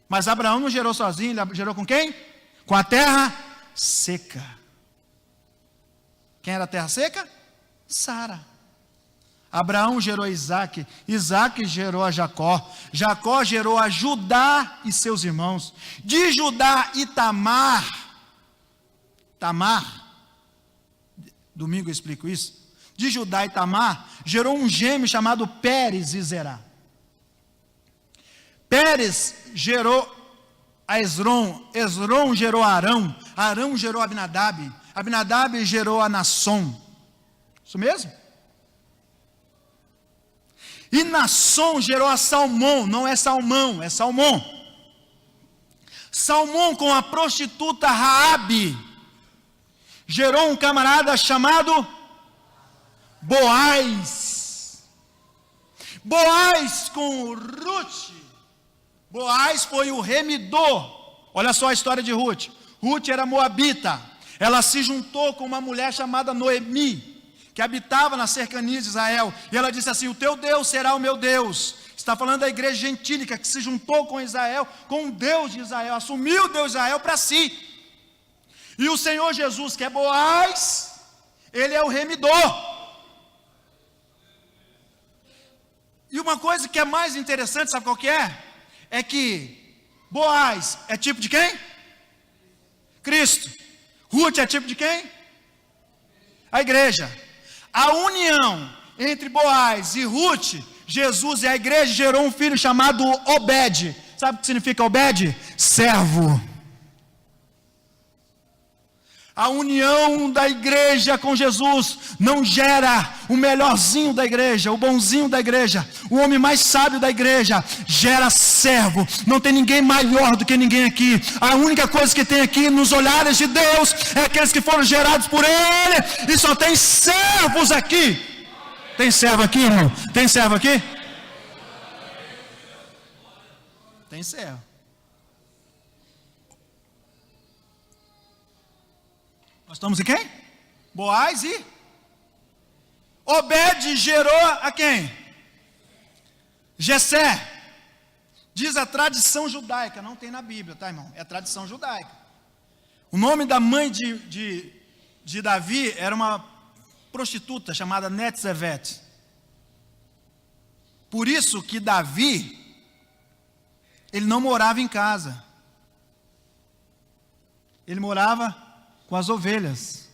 Mas Abraão não gerou sozinho, ele gerou com quem? Com a terra seca. Quem era a terra seca? Sara. Abraão gerou Isaac, Isaac gerou a Jacó, Jacó gerou a Judá e seus irmãos. De Judá e Tamar, domingo eu explico isso. De Judá e Tamar, gerou um gêmeo chamado Pérez e Zerá. Pérez gerou a Esrom, Esrom gerou a Arão, Arão gerou a Abinadab, Abinadab gerou a Nasson. Isso mesmo? E Nasson gerou a Salmão, não é Salmão, é Salmão. Salmão com a prostituta Raabe, gerou um camarada chamado Boaz. Boaz com Ruth. Boaz foi o remidor. Olha só a história de Ruth. Ruth era moabita. Ela se juntou com uma mulher chamada Noemi, que habitava nas cercanias de Israel. E ela disse assim, o teu Deus será o meu Deus. Está falando da igreja gentílica que se juntou com Israel, com o Deus de Israel. Assumiu o Deus de Israel para si. E o Senhor Jesus, que é Boaz, ele é o remidor. E uma coisa que é mais interessante, sabe qual que é? É que Boaz é tipo de quem? Cristo. Ruth é tipo de quem? A igreja. A união entre Boaz e Ruth, Jesus e a igreja gerou um filho chamado Obed. Sabe o que significa Obed? Servo. A união da igreja com Jesus não gera o melhorzinho da igreja, o bonzinho da igreja, o homem mais sábio da igreja, gera servo. Não tem ninguém maior do que ninguém aqui. A única coisa que tem aqui nos olhares de Deus é aqueles que foram gerados por Ele, e só tem servos aqui. Tem servo aqui, irmão? Tem servo aqui? Tem servo. Nós estamos em quem? Boaz e Obed gerou a quem? Jessé. Diz a tradição judaica, não tem na Bíblia, tá, irmão? É a tradição judaica. O nome da mãe de Davi era uma prostituta chamada Netzevet. Por isso que Davi, ele não morava em casa. Ele morava com as ovelhas,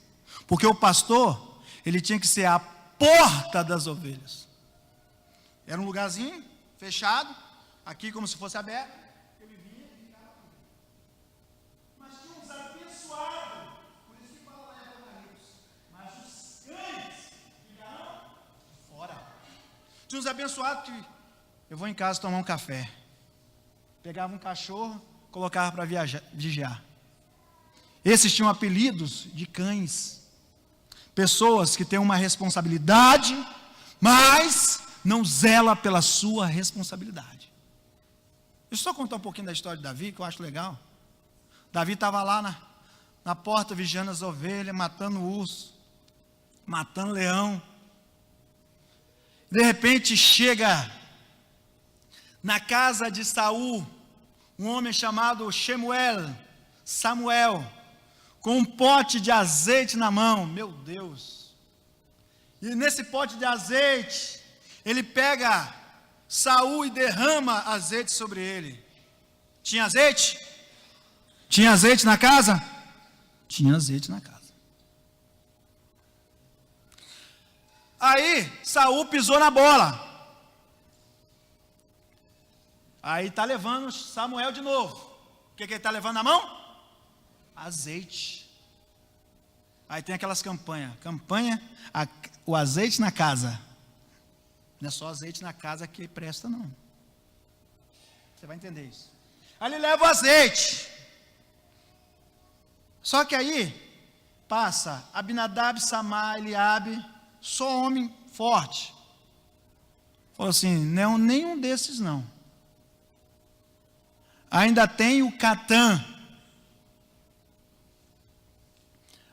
porque o pastor, ele tinha que ser porta das ovelhas. Era um lugarzinho fechado, aqui como se fosse aberto. Ele vinha e ficava aqui. Mas tinha uns abençoados, por isso que fala lá em Apocalipse, mas os cães ficaram fora. Tinha uns abençoados que eu vou em casa tomar um café. Pegava um cachorro, colocava para vigiar. Esses tinham apelidos de cães. Pessoas que têm uma responsabilidade, mas não zela pela sua responsabilidade. Deixa eu só contar um pouquinho da história de Davi, que eu acho legal. Davi estava lá na porta vigiando as ovelhas, matando urso, matando leão. De repente chega na casa de Saul um homem chamado Samuel, com um pote de azeite na mão. Meu Deus! E nesse pote de azeite, ele pega Saul e derrama azeite sobre ele. Tinha azeite? Tinha azeite na casa? Tinha azeite na casa. Aí Saul pisou na bola. Aí está levando Samuel de novo. O que ele está levando na mão? Azeite. Aí tem aquelas campanhas. O azeite na casa. Não é só azeite na casa que presta, não. Você vai entender isso. Aí ele leva o azeite. Só que aí passa Abinadab, Samar, Eliabe, só homem forte. Falou assim, não, nenhum desses não. Ainda tem o Catã.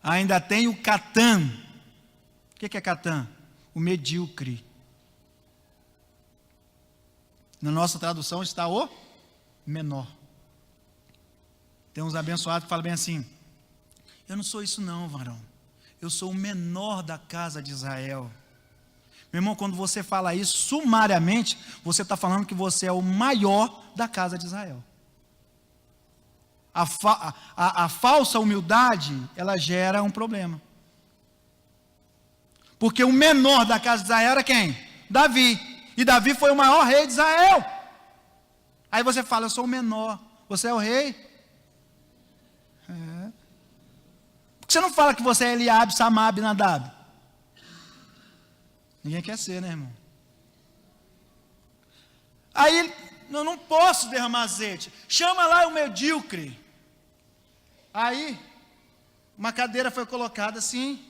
Ainda tem o Catã. O que é Catã? O medíocre. Na nossa tradução está o menor. Tem uns abençoados que falam bem assim: eu não sou isso não, varão. Eu sou o menor da casa de Israel. Meu irmão, quando você fala isso, sumariamente, você está falando que você é o maior da casa de Israel. A falsa humildade, ela gera um problema. Porque o menor da casa de Israel era quem? Davi. E Davi foi o maior rei de Israel. Aí você fala, eu sou o menor. Você é o rei? É. Por que você não fala que você é Eliabe, Samar, Abinadab? Ninguém quer ser, né, irmão? Aí, eu não posso derramar azeite. Chama lá o medíocre. Aí, uma cadeira foi colocada assim.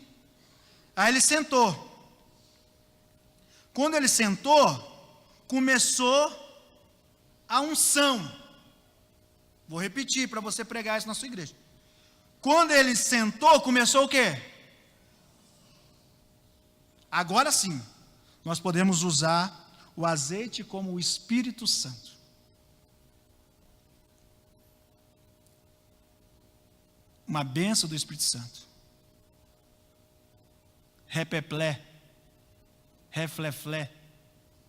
Aí ele sentou. Quando ele sentou, começou a unção. Vou repetir para você pregar isso na sua igreja. Quando ele sentou, começou o quê? Agora sim, nós podemos usar o azeite como o Espírito Santo. Uma bênção do Espírito Santo. Repeplé, refleflé,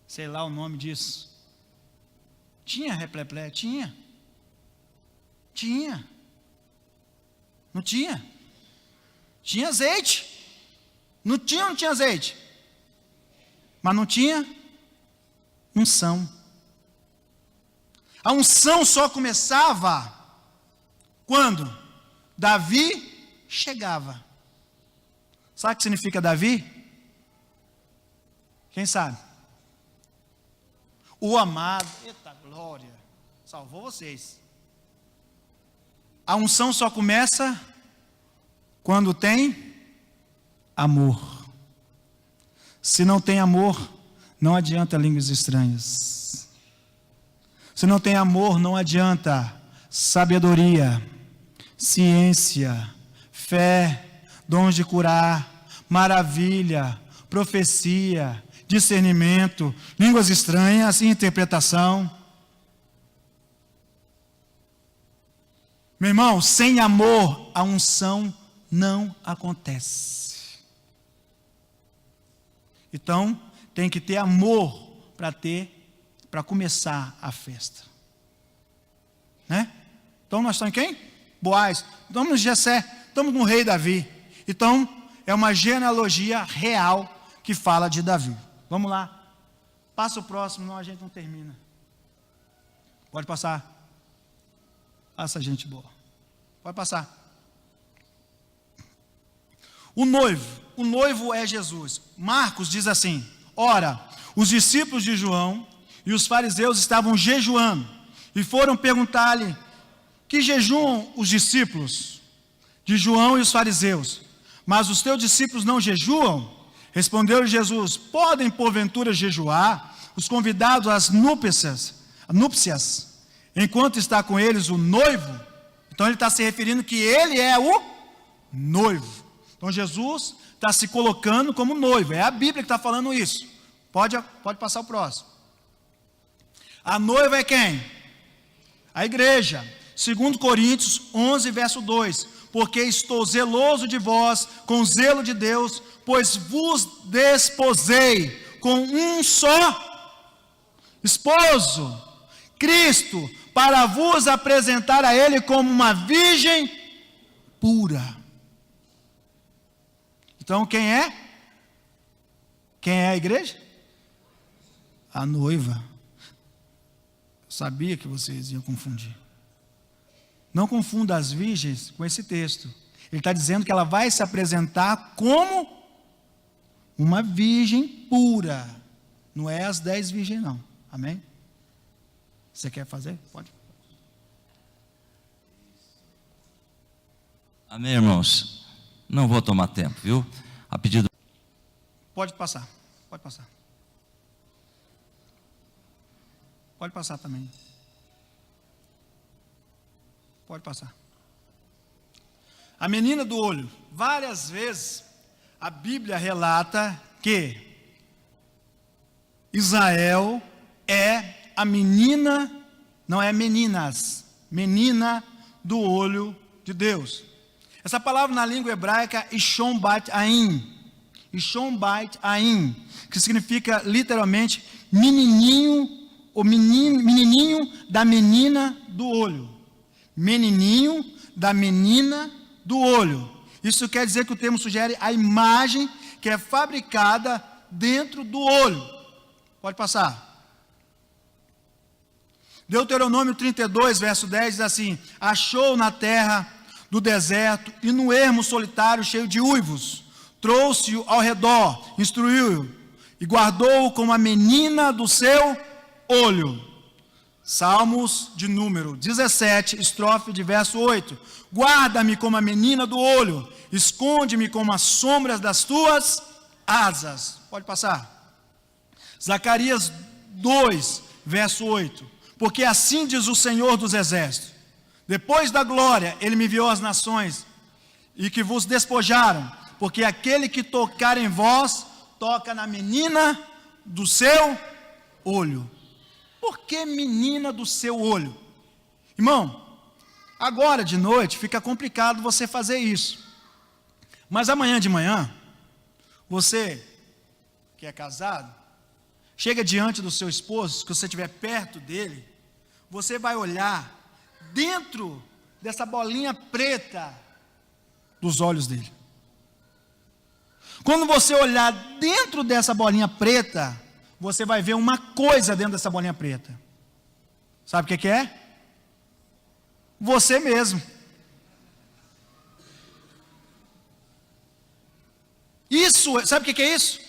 sei lá o nome disso. Tinha repleplé? Tinha. Tinha. Não tinha? Tinha azeite. Não tinha ou não tinha azeite? Mas não tinha unção. A unção só começava quando Davi chegava. Sabe o que significa Davi? Quem sabe? O amado. Eita glória. Salvou vocês. A unção só começa quando tem amor. Se não tem amor, não adianta línguas estranhas. Se não tem amor, não adianta sabedoria, ciência, fé, dons de curar, maravilha, profecia, discernimento, línguas estranhas e interpretação. Meu irmão, sem amor, a unção não acontece. Então, tem que ter amor para começar a festa. Né? Então, nós estamos em quem? Boaz. Estamos no Jessé, estamos no rei Davi. Então, é uma genealogia real, que fala de Davi. Vamos lá. Passa o próximo, não, a gente não termina. Pode passar. Passa, gente boa. Pode passar. O noivo é Jesus. Marcos diz assim: ora, os discípulos de João e os fariseus estavam jejuando, e foram perguntar-lhe: que jejuam os discípulos de João e os fariseus, mas os teus discípulos não jejuam? Respondeu-lhe Jesus: podem porventura jejuar os convidados às núpcias, enquanto está com eles o noivo? Então ele está se referindo que ele é o noivo. Então Jesus está se colocando como noivo. É a Bíblia que está falando isso. Pode passar o próximo. A noiva é quem? A igreja. 2 Coríntios 11, verso 2. Porque estou zeloso de vós com zelo de Deus, pois vos desposei com um só esposo, Cristo, para vos apresentar a Ele como uma virgem pura. Então quem é? Quem é a igreja? A noiva. Eu sabia que vocês iam confundir. Não confunda as virgens com esse texto. Ele está dizendo que ela vai se apresentar como uma virgem pura. Não é as 10 virgens não. Amém? Você quer fazer? Pode. Amém, irmãos? Não vou tomar tempo, viu? A pedido. Pode passar. Pode passar. Pode passar também. Pode passar. A menina do olho. Várias vezes a Bíblia relata que Israel é a menina, não é meninas, menina do olho de Deus. Essa palavra na língua hebraica, Ishon Bat Ain, que significa literalmente menininho, ou menininho da menina do olho. Menininho da menina do olho. Isso quer dizer que o termo sugere a imagem que é fabricada dentro do olho. Pode passar. Deuteronômio 32, verso 10 diz assim: achou na terra do deserto e no ermo solitário cheio de uivos, trouxe-o ao redor, instruiu-o e guardou-o como a menina do seu olho. Salmos de número 17, estrofe de verso 8. Guarda-me como a menina do olho, esconde-me como as sombras das tuas asas. Pode passar. Zacarias 2, verso 8. Porque assim diz o Senhor dos Exércitos: depois da glória, ele me enviou às nações, e que vos despojaram, porque aquele que tocar em vós, toca na menina do seu olho. Por que menina do seu olho? Irmão, agora de noite fica complicado você fazer isso. Mas amanhã de manhã, você que é casado, chega diante do seu esposo, se você estiver perto dele, você vai olhar dentro dessa bolinha preta dos olhos dele. Quando você olhar dentro dessa bolinha preta, você vai ver uma coisa dentro dessa bolinha preta. Sabe o que é? Você mesmo. Isso, sabe o que é isso?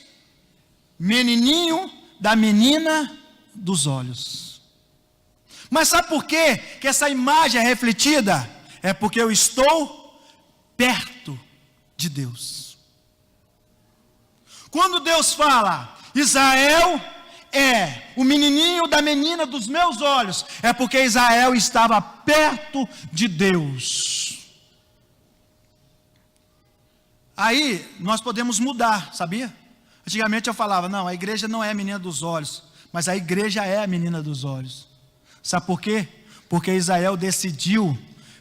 Menininho da menina dos olhos. Mas sabe por quê que essa imagem é refletida? É porque eu estou perto de Deus. Quando Deus fala, Israel é o menininho da menina dos meus olhos, é porque Israel estava perto de Deus. Aí nós podemos mudar, sabia? Antigamente eu falava, não, a igreja não é a menina dos olhos, mas a igreja é a menina dos olhos. Sabe por quê? Porque Israel decidiu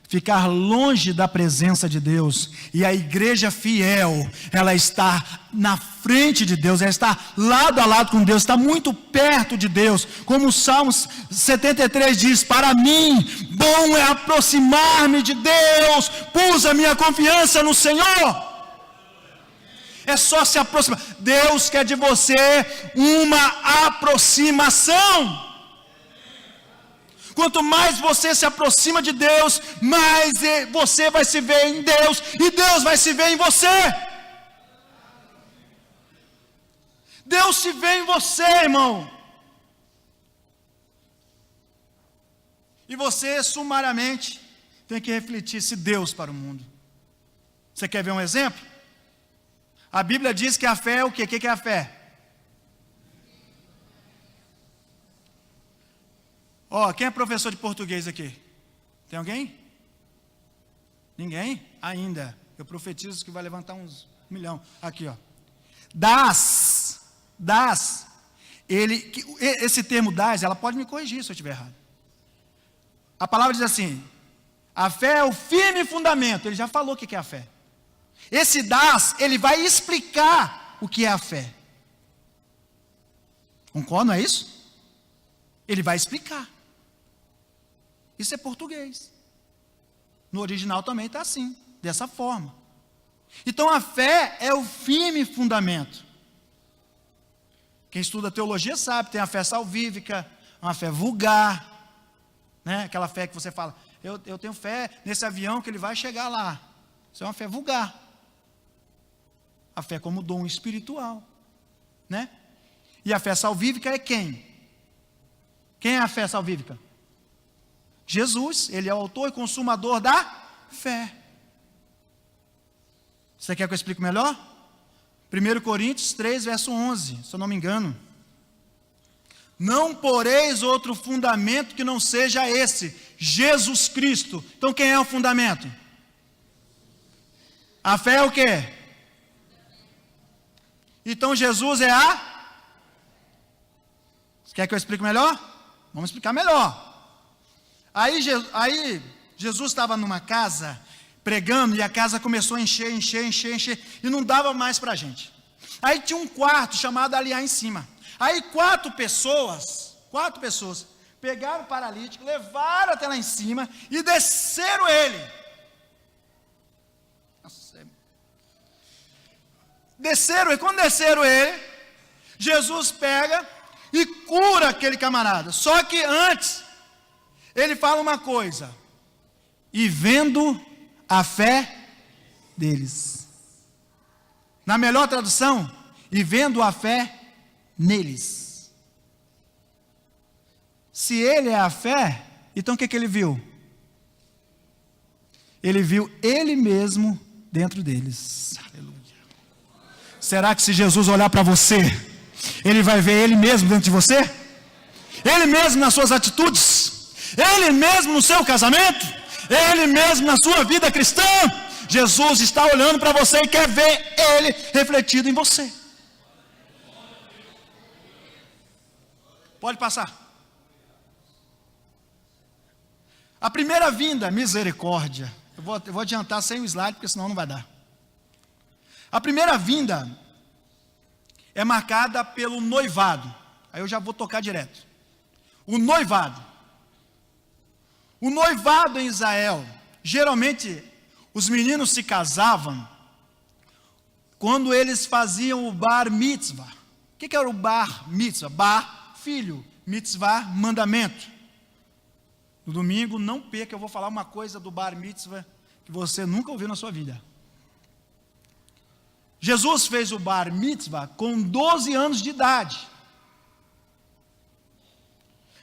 ficar longe da presença de Deus, e a igreja fiel, ela está na frente de Deus, ela está lado a lado com Deus, está muito perto de Deus, como o Salmos 73 diz: para mim, bom é aproximar-me de Deus, pus a minha confiança no Senhor. É só se aproximar. Deus quer de você uma aproximação. Quanto mais você se aproxima de Deus, mais você vai se ver em Deus, e Deus vai se ver em você. Deus se vê em você, irmão. E você, sumariamente, tem que refletir esse Deus para o mundo. Você quer ver um exemplo? A Bíblia diz que a fé é o quê? O que é a fé? Quem é professor de português aqui? Tem alguém? Ninguém? Ainda. Eu profetizo que vai levantar uns 1 milhão. Aqui, esse termo das, ela pode me corrigir se eu estiver errado. A palavra diz assim: a fé é o firme fundamento. Ele já falou o que é a fé. Esse das, ele vai explicar o que é a fé. Concorda, não é isso? Ele vai explicar. Isso é português. No original também está assim, dessa forma. Então a fé é o firme fundamento. Quem estuda teologia sabe, tem a fé salvífica, uma fé vulgar, né? Aquela fé que você fala, eu tenho fé nesse avião que ele vai chegar lá. Isso é uma fé vulgar. A fé como dom espiritual, né? E a fé salvífica é quem? Quem é a fé salvífica? Jesus, ele é o autor e consumador da fé. Você quer que eu explique melhor? 1 Coríntios 3, verso 11, se eu não me engano. Não poreis outro fundamento que não seja esse, Jesus Cristo. Então quem é o fundamento? A fé é o quê? Então Jesus é a... Você quer que eu explique melhor? Vamos explicar melhor. Aí Jesus estava numa casa pregando, e a casa começou a encher, e não dava mais para a gente. Aí tinha um quarto chamado ali em cima. Aí quatro pessoas pegaram o paralítico, levaram até lá em cima e desceram ele. E quando desceram ele, Jesus pega e cura aquele camarada. Só que antes, ele fala uma coisa: e vendo a fé deles. Na melhor tradução, e vendo a fé neles. Se ele é a fé, então o que ele viu? Ele viu ele mesmo dentro deles. Aleluia. Será que se Jesus olhar para você, ele vai ver ele mesmo dentro de você? Ele mesmo nas suas atitudes? Ele mesmo no seu casamento? Ele mesmo na sua vida cristã? Jesus está olhando para você e quer ver ele refletido em você. Pode passar. A primeira vinda, misericórdia. Eu vou adiantar sem o slide, porque senão não vai dar. A primeira vinda é marcada pelo noivado. Aí eu já vou tocar direto. O noivado. O noivado em Israel, geralmente os meninos se casavam quando eles faziam o bar mitzvah. O que era o bar mitzvah? Bar, filho, mitzvah, mandamento. No domingo, não perca, eu vou falar uma coisa do bar mitzvah que você nunca ouviu na sua vida. Jesus fez o bar mitzvah com 12 anos de idade.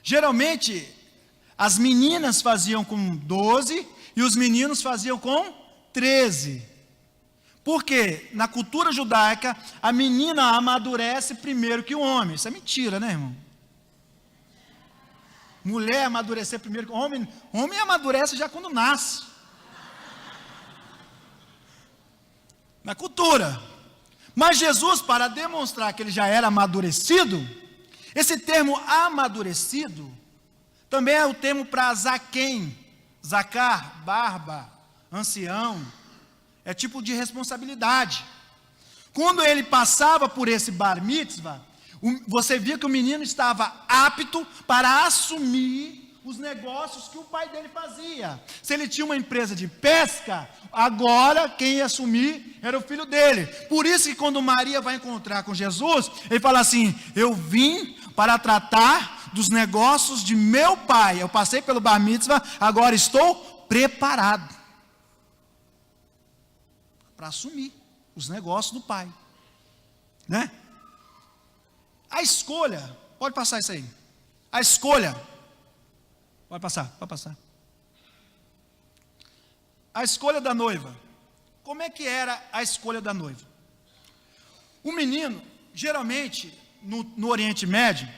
Geralmente, as meninas faziam com 12 e os meninos faziam com 13. Porque na cultura judaica, a menina amadurece primeiro que o homem. Isso é mentira, né, irmão? Mulher amadurecer primeiro que o homem. Homem amadurece já quando nasce. Na cultura. Mas Jesus, para demonstrar que ele já era amadurecido, esse termo amadurecido também é o termo para zaquém, zacar, barba, ancião, é tipo de responsabilidade. Quando ele passava por esse bar mitzvah, você via que o menino estava apto para assumir os negócios que o pai dele fazia. Se ele tinha uma empresa de pesca, agora quem ia assumir era o filho dele. Por isso que quando Maria vai encontrar com Jesus, ele fala assim: eu vim para tratar dos negócios de meu pai. Eu passei pelo bar mitzvah, agora estou preparado para assumir os negócios do pai, né? A escolha, pode passar isso aí. A escolha, pode passar. A escolha da noiva. Como é que era a escolha da noiva? O menino, geralmente, no Oriente Médio,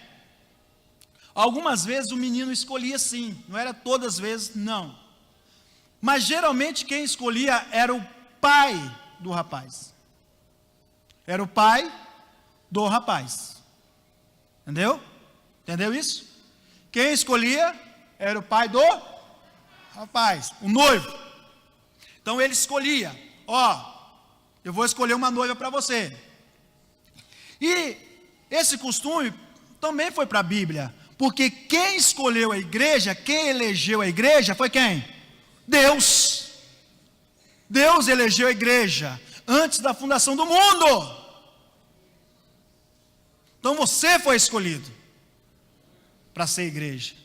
algumas vezes o menino escolhia sim, não era todas as vezes, não. Mas geralmente quem escolhia era o pai do rapaz. Era o pai do rapaz. Entendeu isso? Quem escolhia era o pai do rapaz, o noivo. Então ele escolhia: eu vou escolher uma noiva para você. E esse costume também foi para a Bíblia, porque quem escolheu a igreja, quem elegeu a igreja foi quem? Deus. Deus elegeu a igreja antes da fundação do mundo. Então você foi escolhido para ser igreja.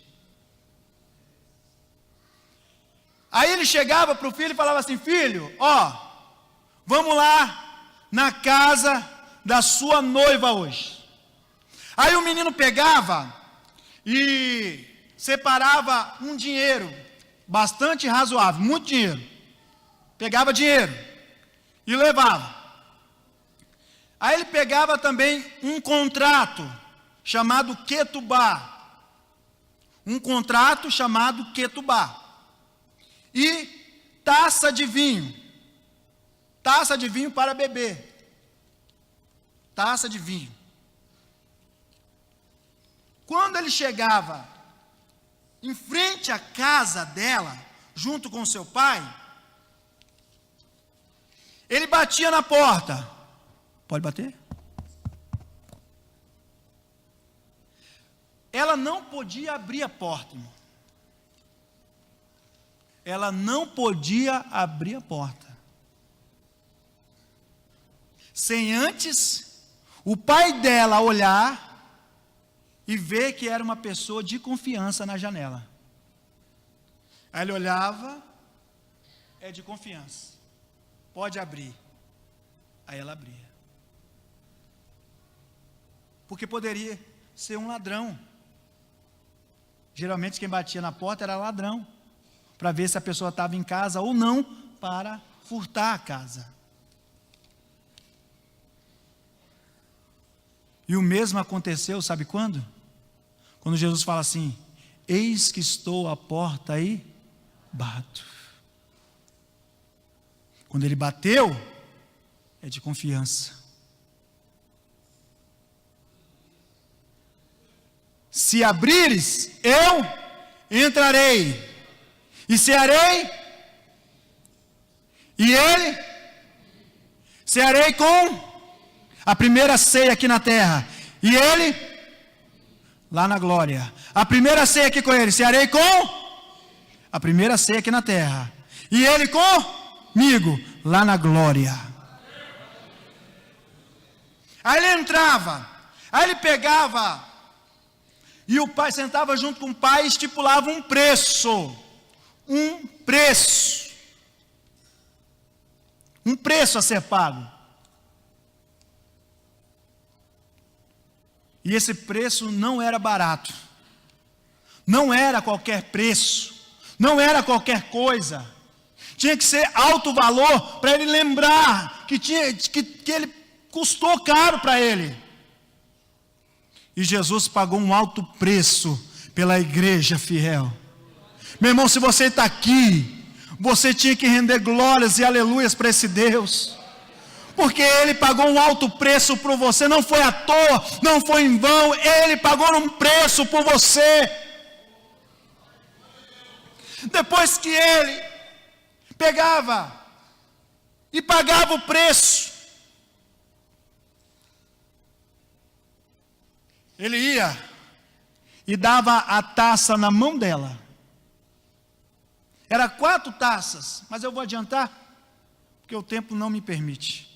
Aí ele chegava para o filho e falava assim: filho, vamos lá na casa da sua noiva hoje. Aí o menino pegava e separava um dinheiro bastante razoável, muito dinheiro. Pegava dinheiro e levava. Aí ele pegava também um contrato chamado ketubá. Um contrato chamado ketubá. E taça de vinho. Taça de vinho para beber. Taça de vinho. Quando ele chegava em frente à casa dela, junto com seu pai, ele batia na porta. Pode bater? Ela não podia abrir a porta, irmão. Ela não podia abrir a porta sem antes o pai dela olhar e ver que era uma pessoa de confiança na janela. Aí ele olhava: é de confiança, pode abrir. Aí ela abria. Porque poderia ser um ladrão. Geralmente quem batia na porta era ladrão, para ver se a pessoa estava em casa ou não, para furtar a casa. E o mesmo aconteceu, sabe quando? Quando Jesus fala assim: eis que estou à porta e bato. Quando ele bateu, é de confiança. Se abrires, eu entrarei e cearei, e ele cearei com a primeira ceia aqui na terra, e ele lá na glória. A primeira ceia aqui com ele, cearei com a primeira ceia aqui na terra, e ele comigo lá na glória. Aí ele entrava, aí ele pegava, e o pai sentava junto com o pai e estipulava um preço. Um preço a ser pago. E esse preço não era barato. Não era qualquer preço. Não era qualquer coisa. Tinha que ser alto valor para ele lembrar que ele custou caro para ele. E Jesus pagou um alto preço pela igreja fiel. Meu irmão, se você está aqui, você tinha que render glórias e aleluias para esse Deus. Porque Ele pagou um alto preço por você, não foi à toa, não foi em vão, Ele pagou um preço por você. Depois que Ele pegava e pagava o preço, Ele ia e dava a taça na mão dela. Era 4 taças, mas eu vou adiantar, porque o tempo não me permite.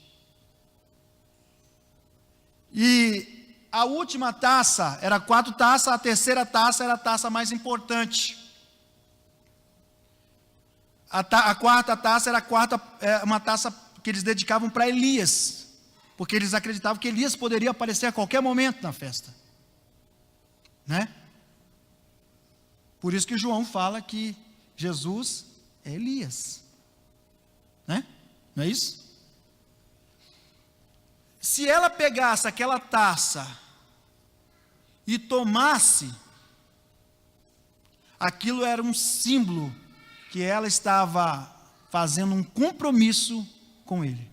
E a última taça, era 4 taças, a terceira taça era a taça mais importante. A quarta taça era uma taça que eles dedicavam para Elias, porque eles acreditavam que Elias poderia aparecer a qualquer momento na festa, né? Por isso que João fala que Jesus é Elias, né? Não é isso? Se ela pegasse aquela taça e tomasse, aquilo era um símbolo que ela estava fazendo um compromisso com ele.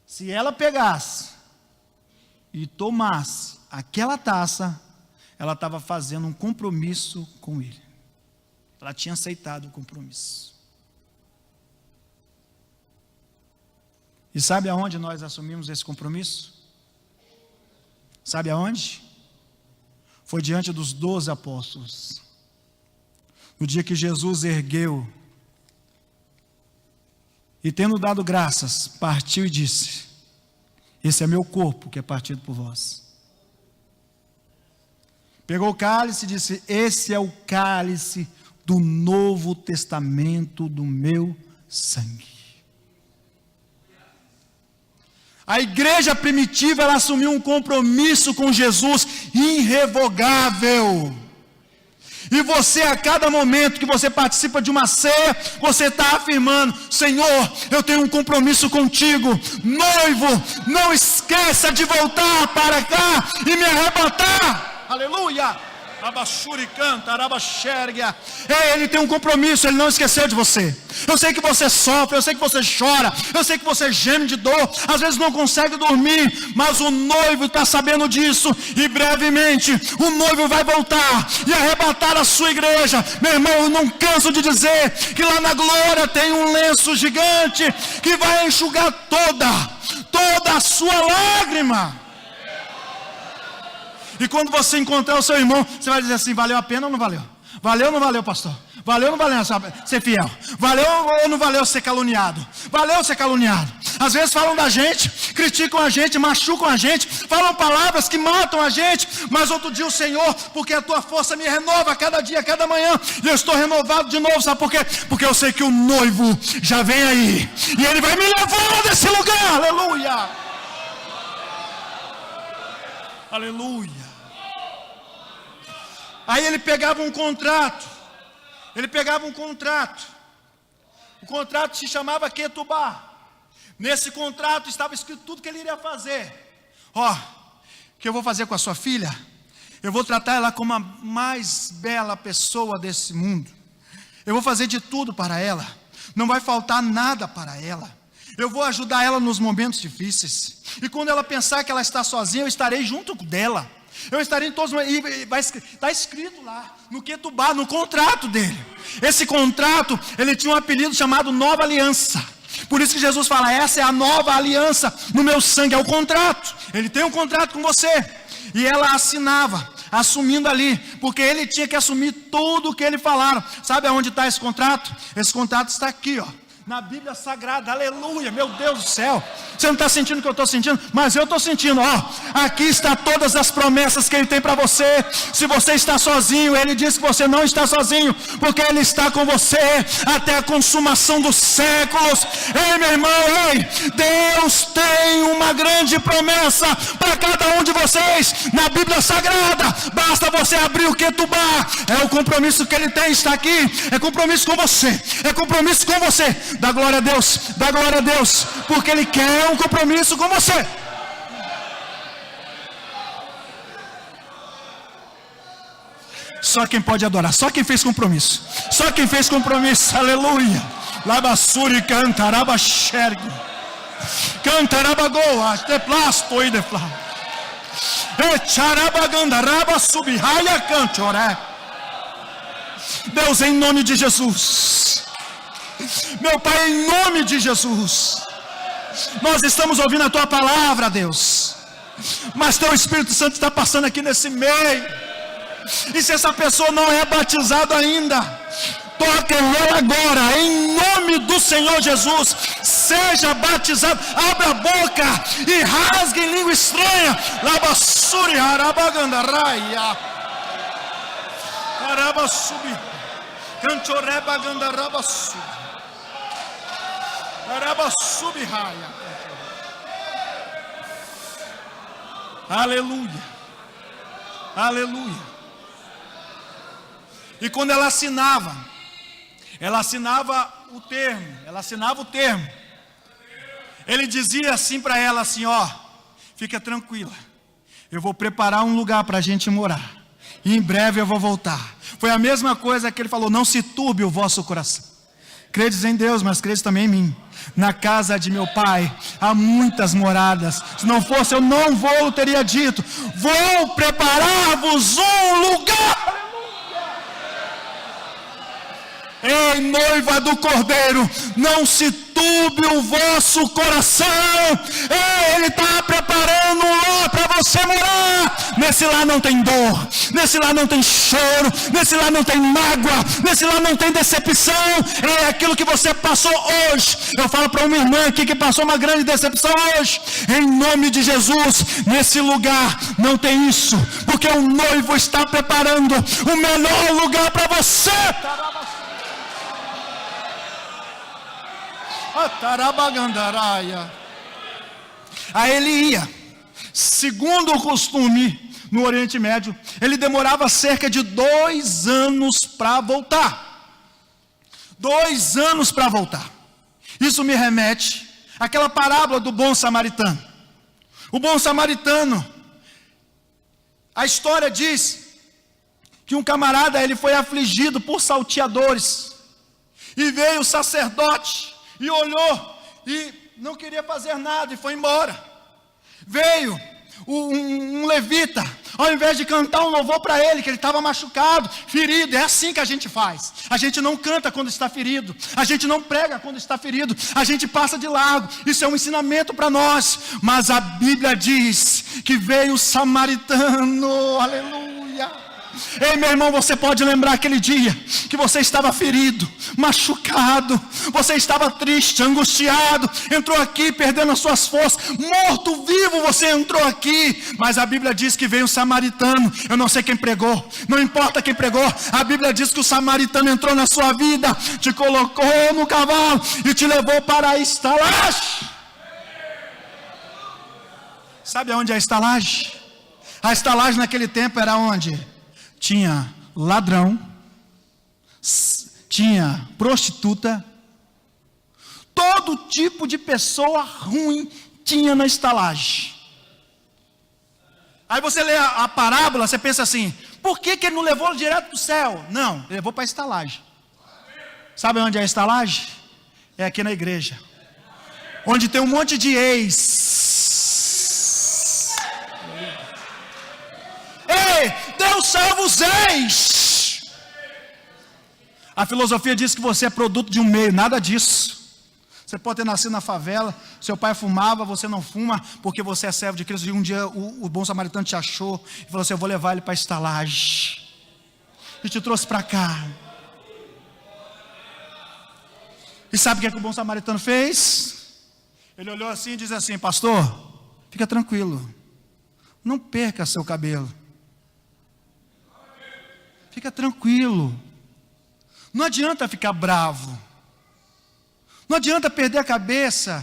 Se ela pegasse e tomasse aquela taça, ela estava fazendo um compromisso com ele. Ela tinha aceitado o compromisso. E sabe aonde nós assumimos esse compromisso? Sabe aonde? Foi diante dos 12 apóstolos. No dia que Jesus ergueu e, tendo dado graças, partiu e disse: esse é meu corpo que é partido por vós. Pegou o cálice e disse: esse é o cálice do Novo Testamento do meu sangue. A igreja primitiva, ela assumiu um compromisso com Jesus irrevogável. E você, a cada momento que você participa de uma ceia, você está afirmando: Senhor, eu tenho um compromisso contigo. Noivo, não esqueça de voltar para cá e me arrebatar. Aleluia! Ele tem um compromisso, ele não esqueceu de você. Eu sei que você sofre, eu sei que você chora, eu sei que você geme de dor, às vezes não consegue dormir, mas o noivo está sabendo disso, e brevemente o noivo vai voltar e arrebatar a sua igreja. Meu irmão, eu não canso de dizer que lá na glória tem um lenço gigante que vai enxugar toda a sua lágrima. E quando você encontrar o seu irmão, você vai dizer assim: valeu a pena ou não valeu? Valeu ou não valeu, pastor? Valeu ou não valeu ser fiel? Valeu ou não valeu ser caluniado? Valeu ser caluniado. Às vezes falam da gente, criticam a gente, machucam a gente, falam palavras que matam a gente, mas outro dia o Senhor, porque a tua força me renova a cada dia, a cada manhã, e eu estou renovado de novo. Sabe por quê? Porque eu sei que o noivo já vem aí, e ele vai me levar desse lugar. Aleluia! Aleluia! Aí ele pegava um contrato. O contrato se chamava Ketubá. Nesse contrato estava escrito tudo que ele iria fazer. O que eu vou fazer com a sua filha? Eu vou tratar ela como a mais bela pessoa desse mundo. Eu vou fazer de tudo para ela. Não vai faltar nada para ela. Eu vou ajudar ela nos momentos difíceis. E quando ela pensar que ela está sozinha, eu estarei junto dela. Eu estarei em todos, está escrito lá no Ketubá, no contrato dele. Esse contrato, ele tinha um apelido chamado Nova Aliança. Por isso que Jesus fala: essa é a nova aliança no meu sangue, é o contrato. Ele tem um contrato com você. E ela assinava, assumindo ali, porque ele tinha que assumir tudo o que ele falaram. Sabe aonde está esse contrato? Esse contrato está aqui, na Bíblia Sagrada. Aleluia, meu Deus do céu. Você não está sentindo o que eu estou sentindo? Mas eu estou sentindo. Aqui está todas as promessas que ele tem para você. Se você está sozinho, ele diz que você não está sozinho, porque ele está com você até a consumação dos séculos. Ei, meu irmão, Deus tem uma grande promessa para cada um de vocês na Bíblia Sagrada. Basta você abrir o Ketubá. É o compromisso que ele tem, está aqui. É compromisso com você. É compromisso com você. Dá glória a Deus, porque ele quer um compromisso com você. Só quem pode adorar, só quem fez compromisso. Só quem fez compromisso, aleluia. Labassuri cantaraba xergue. Cantarabagoa, de plasto e de flá. Echarabagandaraba subirraia cantoré. Deus, em nome de Jesus. Meu Pai, em nome de Jesus, nós estamos ouvindo a Tua palavra, Deus. Mas teu Espírito Santo está passando aqui nesse meio. E se essa pessoa não é batizada ainda, toque nela agora, em nome do Senhor Jesus. Seja batizado. Abra a boca e rasgue em língua estranha. Labassuri harabagandaraia. Arabassubi. Canchorebagandarabassuri. Arabassubi raia. Aleluia. Aleluia. E quando ela assinava o termo. Ele dizia assim para ela, assim, ó, fica tranquila, eu vou preparar um lugar para a gente morar, e em breve eu vou voltar. Foi a mesma coisa que ele falou, não se turbe o vosso coração. Credes em Deus, mas credes também em mim. Na casa de meu pai há muitas moradas. Se não fosse, eu não vou, teria dito, vou preparar-vos um lugar. Ei, noiva do Cordeiro, não se turbe o vosso coração. Ei, Ele está preparando um lar para você morar. Nesse lar não tem dor, nesse lar não tem choro, nesse lar não tem mágoa, nesse lar não tem decepção. É aquilo que você passou hoje. Eu falo para uma irmã aqui que passou uma grande decepção hoje. Em nome de Jesus, nesse lugar não tem isso, porque o noivo está preparando o melhor lugar para você. Aí ele ia, segundo o costume no Oriente Médio, ele demorava cerca de 2 anos para voltar. 2 anos para voltar. Isso me remete àquela parábola do bom samaritano. O bom samaritano, a história diz que um camarada, ele foi afligido por salteadores, e veio o sacerdote e olhou e não queria fazer nada e foi embora. Veio um levita, ao invés de cantar um louvor para ele, que ele estava machucado, ferido. É assim que a gente faz. A gente não canta quando está ferido, a gente não prega quando está ferido, a gente passa de largo. Isso é um ensinamento para nós. Mas a Bíblia diz que veio o samaritano, aleluia. Ei, meu irmão, você pode lembrar aquele dia que você estava ferido, machucado, você estava triste, angustiado, entrou aqui perdendo as suas forças, morto vivo você entrou aqui, mas a Bíblia diz que veio um samaritano. Eu não sei quem pregou, não importa quem pregou, a Bíblia diz que o samaritano entrou na sua vida, te colocou no cavalo e te levou para a estalagem. Sabe aonde é a estalagem? A estalagem naquele tempo era onde? Tinha ladrão, tinha prostituta, todo tipo de pessoa ruim tinha na estalagem. Aí você lê a parábola, você pensa assim, por que ele não levou direto para o céu? Não, ele levou para a estalagem. Sabe onde é a estalagem? É aqui na igreja, onde tem um monte de ex. Ei, Deus salva os ex. A filosofia diz que você é produto de um meio. Nada disso. Você pode ter nascido na favela, seu pai fumava, você não fuma, porque você é servo de Cristo. E um dia o bom samaritano te achou e falou assim, eu vou levar ele para a estalagem, e te trouxe para cá. E sabe o que o bom samaritano fez? Ele olhou assim e disse assim, pastor, fica tranquilo, não perca seu cabelo. Fica tranquilo. Não adianta ficar bravo. Não adianta perder a cabeça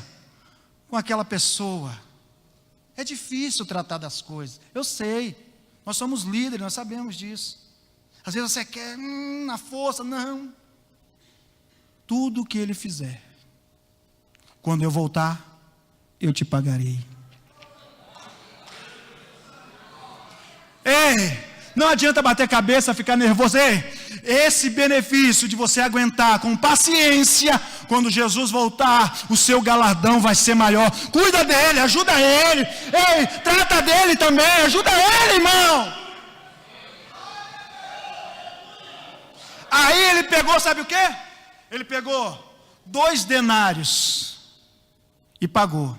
com aquela pessoa. É difícil tratar das coisas. Eu sei. Nós somos líderes, nós sabemos disso. Às vezes você quer na força. Não. Tudo o que ele fizer, quando eu voltar, eu te pagarei. Ei! Não adianta bater cabeça, ficar nervoso. Ei, esse benefício de você aguentar com paciência, quando Jesus voltar, o seu galardão vai ser maior. Cuida dele, ajuda ele. Ei, trata dele também, ajuda ele, irmão. Aí ele pegou, sabe o quê? Ele pegou 2 denários e pagou.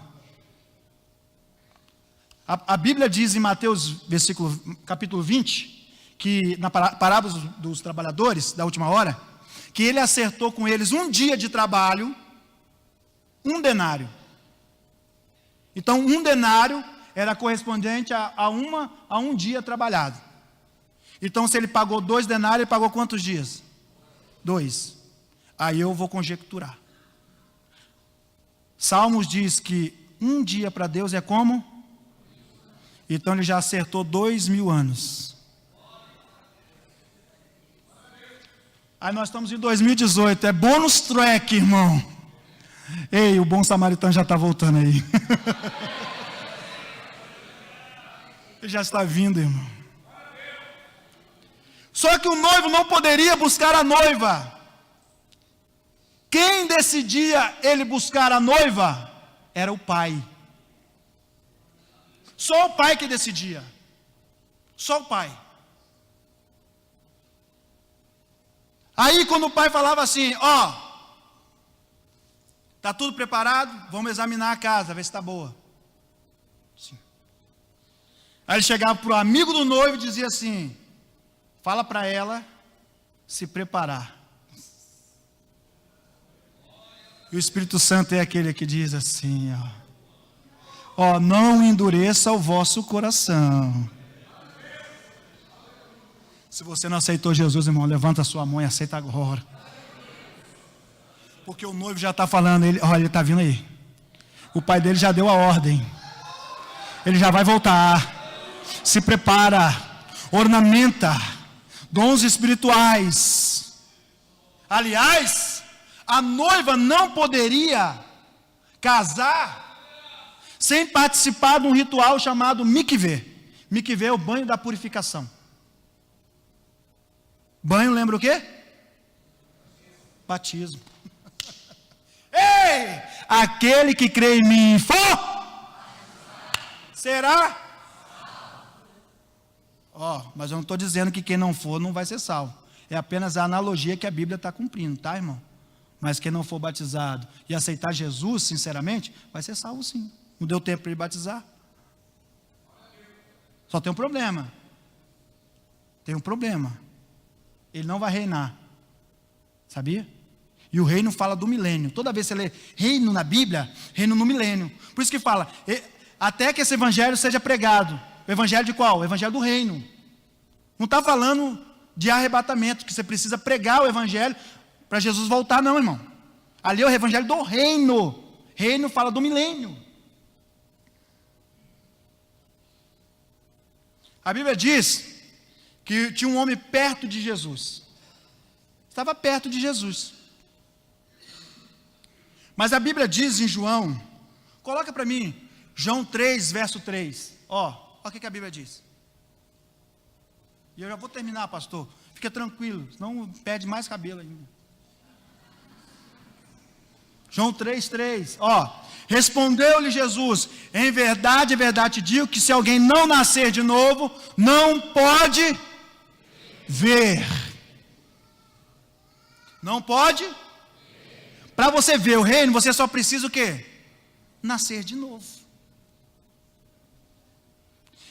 A Bíblia diz em Mateus, capítulo 20, que na parábola dos trabalhadores, da última hora, que ele acertou com eles um dia de trabalho, um denário. Então, um denário era correspondente a um dia trabalhado. Então, se ele pagou 2 denários, ele pagou quantos dias? 2. Aí eu vou conjecturar. Salmos diz que um dia para Deus é como? Então ele já acertou 2.000 anos. Aí nós estamos em 2018, é bônus track, irmão. Ei, o bom samaritano já está voltando aí. Ele já está vindo, irmão. Só que o noivo não poderia buscar a noiva. Quem decidia ele buscar a noiva era o pai. Só o pai que decidia. Só o pai. Aí quando o pai falava assim, ó, tá tudo preparado, vamos examinar a casa, ver se está boa. Sim. Aí ele chegava para o amigo do noivo e dizia assim, fala para ela se preparar. E o Espírito Santo é aquele que diz assim, ó, não endureça o vosso coração. Se você não aceitou Jesus, irmão, levanta a sua mão e aceita agora. Porque o noivo já está falando, olha, ele está vindo aí. O pai dele já deu a ordem. Ele já vai voltar. Se prepara, ornamenta, dons espirituais. Aliás, a noiva não poderia casar sem participar de um ritual chamado mikveh. Mikveh é o banho da purificação. Banho lembra o quê? Batismo. Ei! Aquele que crê em mim será? Mas eu não estou dizendo que quem não for não vai ser salvo. É apenas a analogia que a Bíblia está cumprindo, tá, irmão? Mas quem não for batizado e aceitar Jesus, sinceramente, vai ser salvo sim. Não deu tempo para ele batizar. Só tem um problema. Tem um problema. Ele não vai reinar. Sabia? E o reino fala do milênio. Toda vez que você lê reino na Bíblia, reino no milênio. Por isso que fala, até que esse evangelho seja pregado. O evangelho de qual? O evangelho do reino. Não está falando de arrebatamento, que você precisa pregar o evangelho para Jesus voltar, não, irmão. Ali é o evangelho do reino. Reino fala do milênio. A Bíblia diz que tinha um homem perto de Jesus. Estava perto de Jesus. Mas a Bíblia diz em João, coloca para mim, João 3, verso 3. Olha o que a Bíblia diz. E eu já vou terminar, pastor. Fica tranquilo, senão perde mais cabelo ainda. João 3:3, respondeu-lhe Jesus, em verdade te digo que se alguém não nascer de novo, não pode ver. Não pode? Para você ver o reino, você só precisa o quê? Nascer de novo.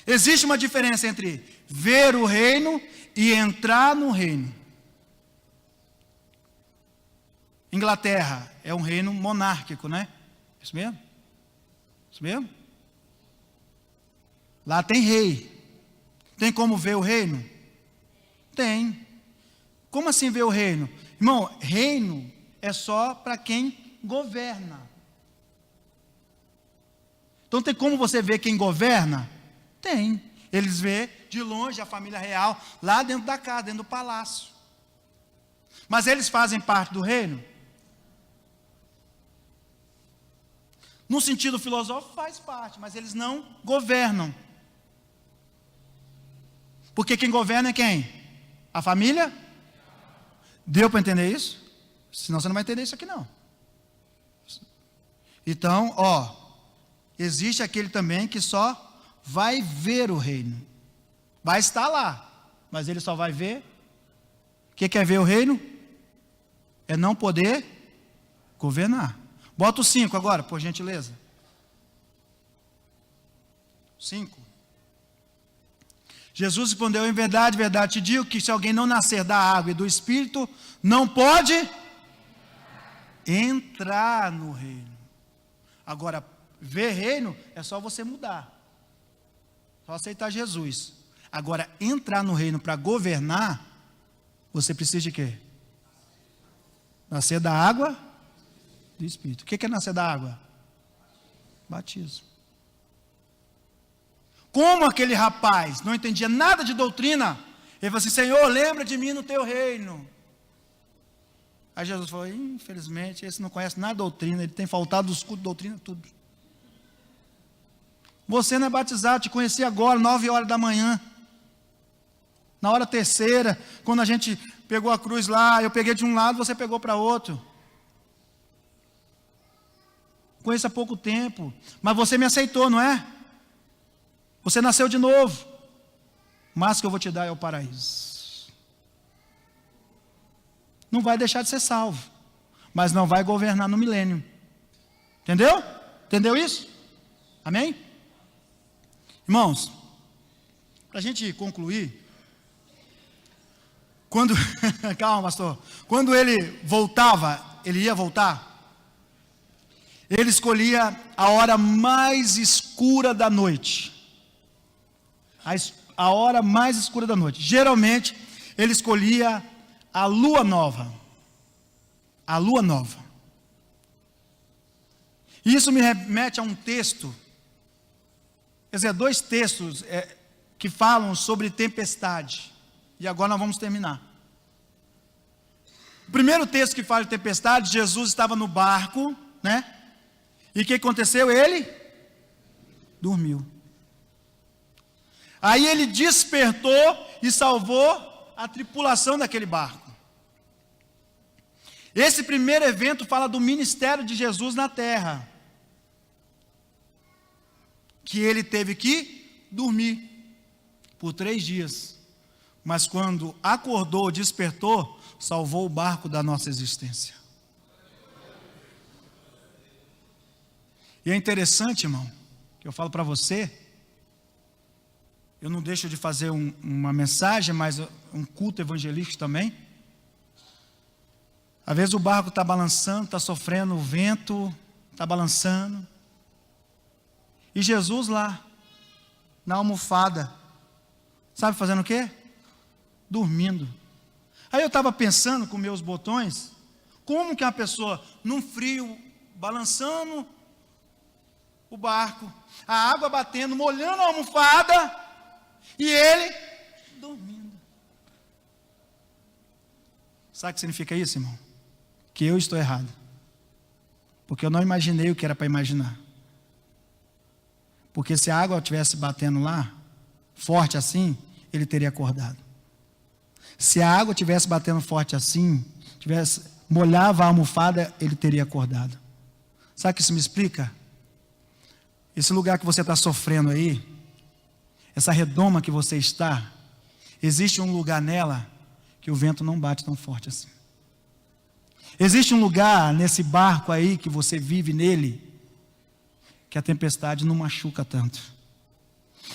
Existe uma diferença entre ver o reino e entrar no reino. Inglaterra é um reino monárquico, né? Isso mesmo? Isso mesmo? Lá tem rei. Tem como ver o reino? Tem. Como assim ver o reino? Irmão, reino é só para quem governa. Então tem como você ver quem governa? Tem. Eles vê de longe a família real, lá dentro da casa, dentro do palácio. Mas eles fazem parte do reino? No sentido filosófico faz parte, mas eles não governam. Porque quem governa é quem? A família? Deu para entender isso? Senão você não vai entender isso aqui não. Então, existe aquele também que só vai ver o reino. Vai estar lá, mas ele só vai ver. O que é ver o reino? É não poder governar. Bota o 5 agora, por gentileza. 5. Jesus respondeu: em verdade, verdade te digo que se alguém não nascer da água e do Espírito, não pode entrar no reino. Agora, ver reino é só você mudar, só aceitar Jesus. Agora, entrar no reino para governar, você precisa de quê? Nascer da água e do Espírito. O que é nascer da água? Batismo. Como aquele rapaz não entendia nada de doutrina, ele falou assim: Senhor, lembra de mim no teu reino. Aí Jesus falou: infelizmente, esse não conhece nada de doutrina, ele tem faltado dos cultos de doutrina, tudo. Você não é batizado, te conheci agora, 9 horas da manhã. Na hora terceira, quando a gente pegou a cruz lá, eu peguei de um lado, você pegou para outro. Conheço há pouco tempo, mas você me aceitou, não é? Você nasceu de novo, mas o que eu vou te dar é o paraíso. Não vai deixar de ser salvo, mas não vai governar no milênio. Entendeu? Entendeu isso? Amém? Irmãos, para a gente concluir, quando, calma pastor, quando ele ia voltar, ele escolhia a hora mais escura da noite. A hora mais escura da noite. Geralmente, ele escolhia a lua nova. A lua nova. Isso me remete a um texto, quer dizer, 2 textos que falam sobre tempestade. E agora nós vamos terminar. O primeiro texto que fala de tempestade, Jesus estava no barco, né? E o que aconteceu? Ele dormiu. Aí ele despertou e salvou a tripulação daquele barco. Esse primeiro evento fala do ministério de Jesus na terra, que ele teve que dormir por 3 dias, mas quando acordou, despertou, salvou o barco da nossa existência. E é interessante, irmão, que eu falo para você, eu não deixo de fazer uma mensagem, mas um culto evangelístico também. Às vezes o barco está balançando, está sofrendo o vento, está balançando. E Jesus lá, na almofada, sabe fazendo o quê? Dormindo. Aí eu estava pensando com meus botões, como que uma pessoa, num frio, balançando o barco, a água batendo, molhando a almofada, e ele dormindo. Sabe o que significa isso, irmão? Que eu estou errado. Porque eu não imaginei o que era para imaginar. Porque se a água estivesse batendo lá, forte assim, ele teria acordado. Se a água estivesse batendo forte assim, molhava a almofada, ele teria acordado. Sabe o que isso me explica? Esse lugar que você está sofrendo aí, essa redoma que você está, existe um lugar nela que o vento não bate tão forte assim. Existe um lugar nesse barco aí que você vive nele, que a tempestade não machuca tanto.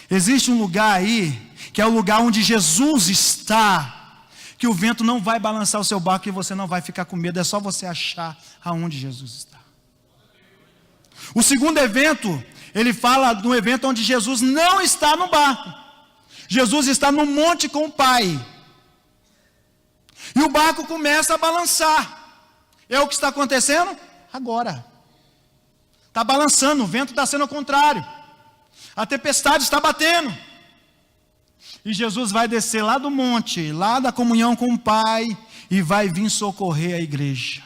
Existe um lugar aí, que é o lugar onde Jesus está, que o vento não vai balançar o seu barco e você não vai ficar com medo, é só você achar aonde Jesus está. O segundo evento, ele fala de um evento onde Jesus não está no barco. Jesus está no monte com o Pai. E o barco começa a balançar. É o que está acontecendo agora. Está balançando, o vento está sendo ao contrário. A tempestade está batendo. E Jesus vai descer lá do monte, lá da comunhão com o Pai, e vai vir socorrer a igreja.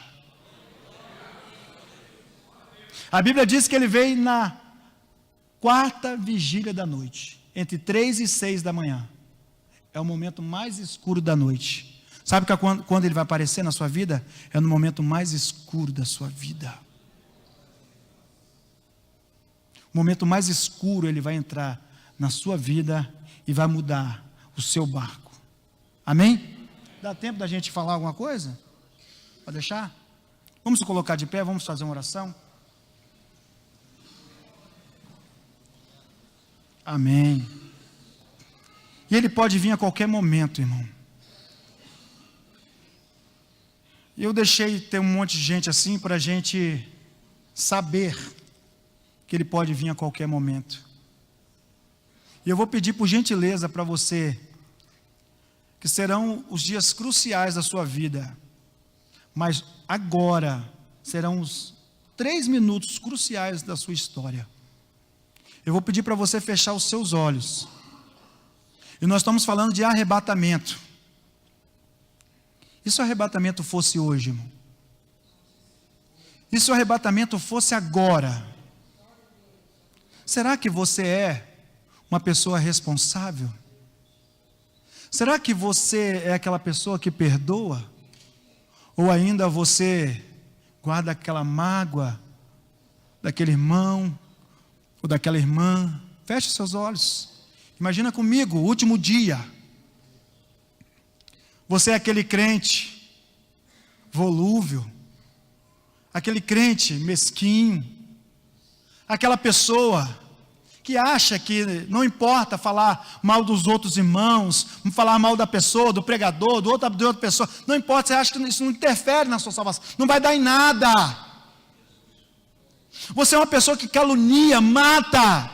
A Bíblia diz que ele veio na 4ª vigília da noite, entre 3 e 6 da manhã. É o momento mais escuro da noite. Sabe que quando ele vai aparecer na sua vida? É no momento mais escuro da sua vida. O momento mais escuro ele vai entrar na sua vida e vai mudar o seu barco. Amém? Dá tempo da gente falar alguma coisa? Pode deixar? Vamos se colocar de pé, vamos fazer uma oração. Amém. E Ele pode vir a qualquer momento, irmão. Eu deixei ter um monte de gente assim para a gente saber que Ele pode vir a qualquer momento. E eu vou pedir por gentileza para você, que serão os dias cruciais da sua vida, mas agora serão os 3 minutos cruciais da sua história. Eu vou pedir para você fechar os seus olhos. E nós estamos falando de arrebatamento. E se o arrebatamento fosse hoje, irmão? E se o arrebatamento fosse agora? Será que você é uma pessoa responsável? Será que você é aquela pessoa que perdoa? Ou ainda você guarda aquela mágoa daquele irmão ou daquela irmã? Feche seus olhos. Imagina comigo, o último dia. Você é aquele crente volúvel, aquele crente mesquinho, aquela pessoa que acha que não importa falar mal dos outros irmãos, falar mal da pessoa, do pregador, de outra pessoa, não importa, você acha que isso não interfere na sua salvação, não vai dar em nada. Você é uma pessoa que calunia, mata,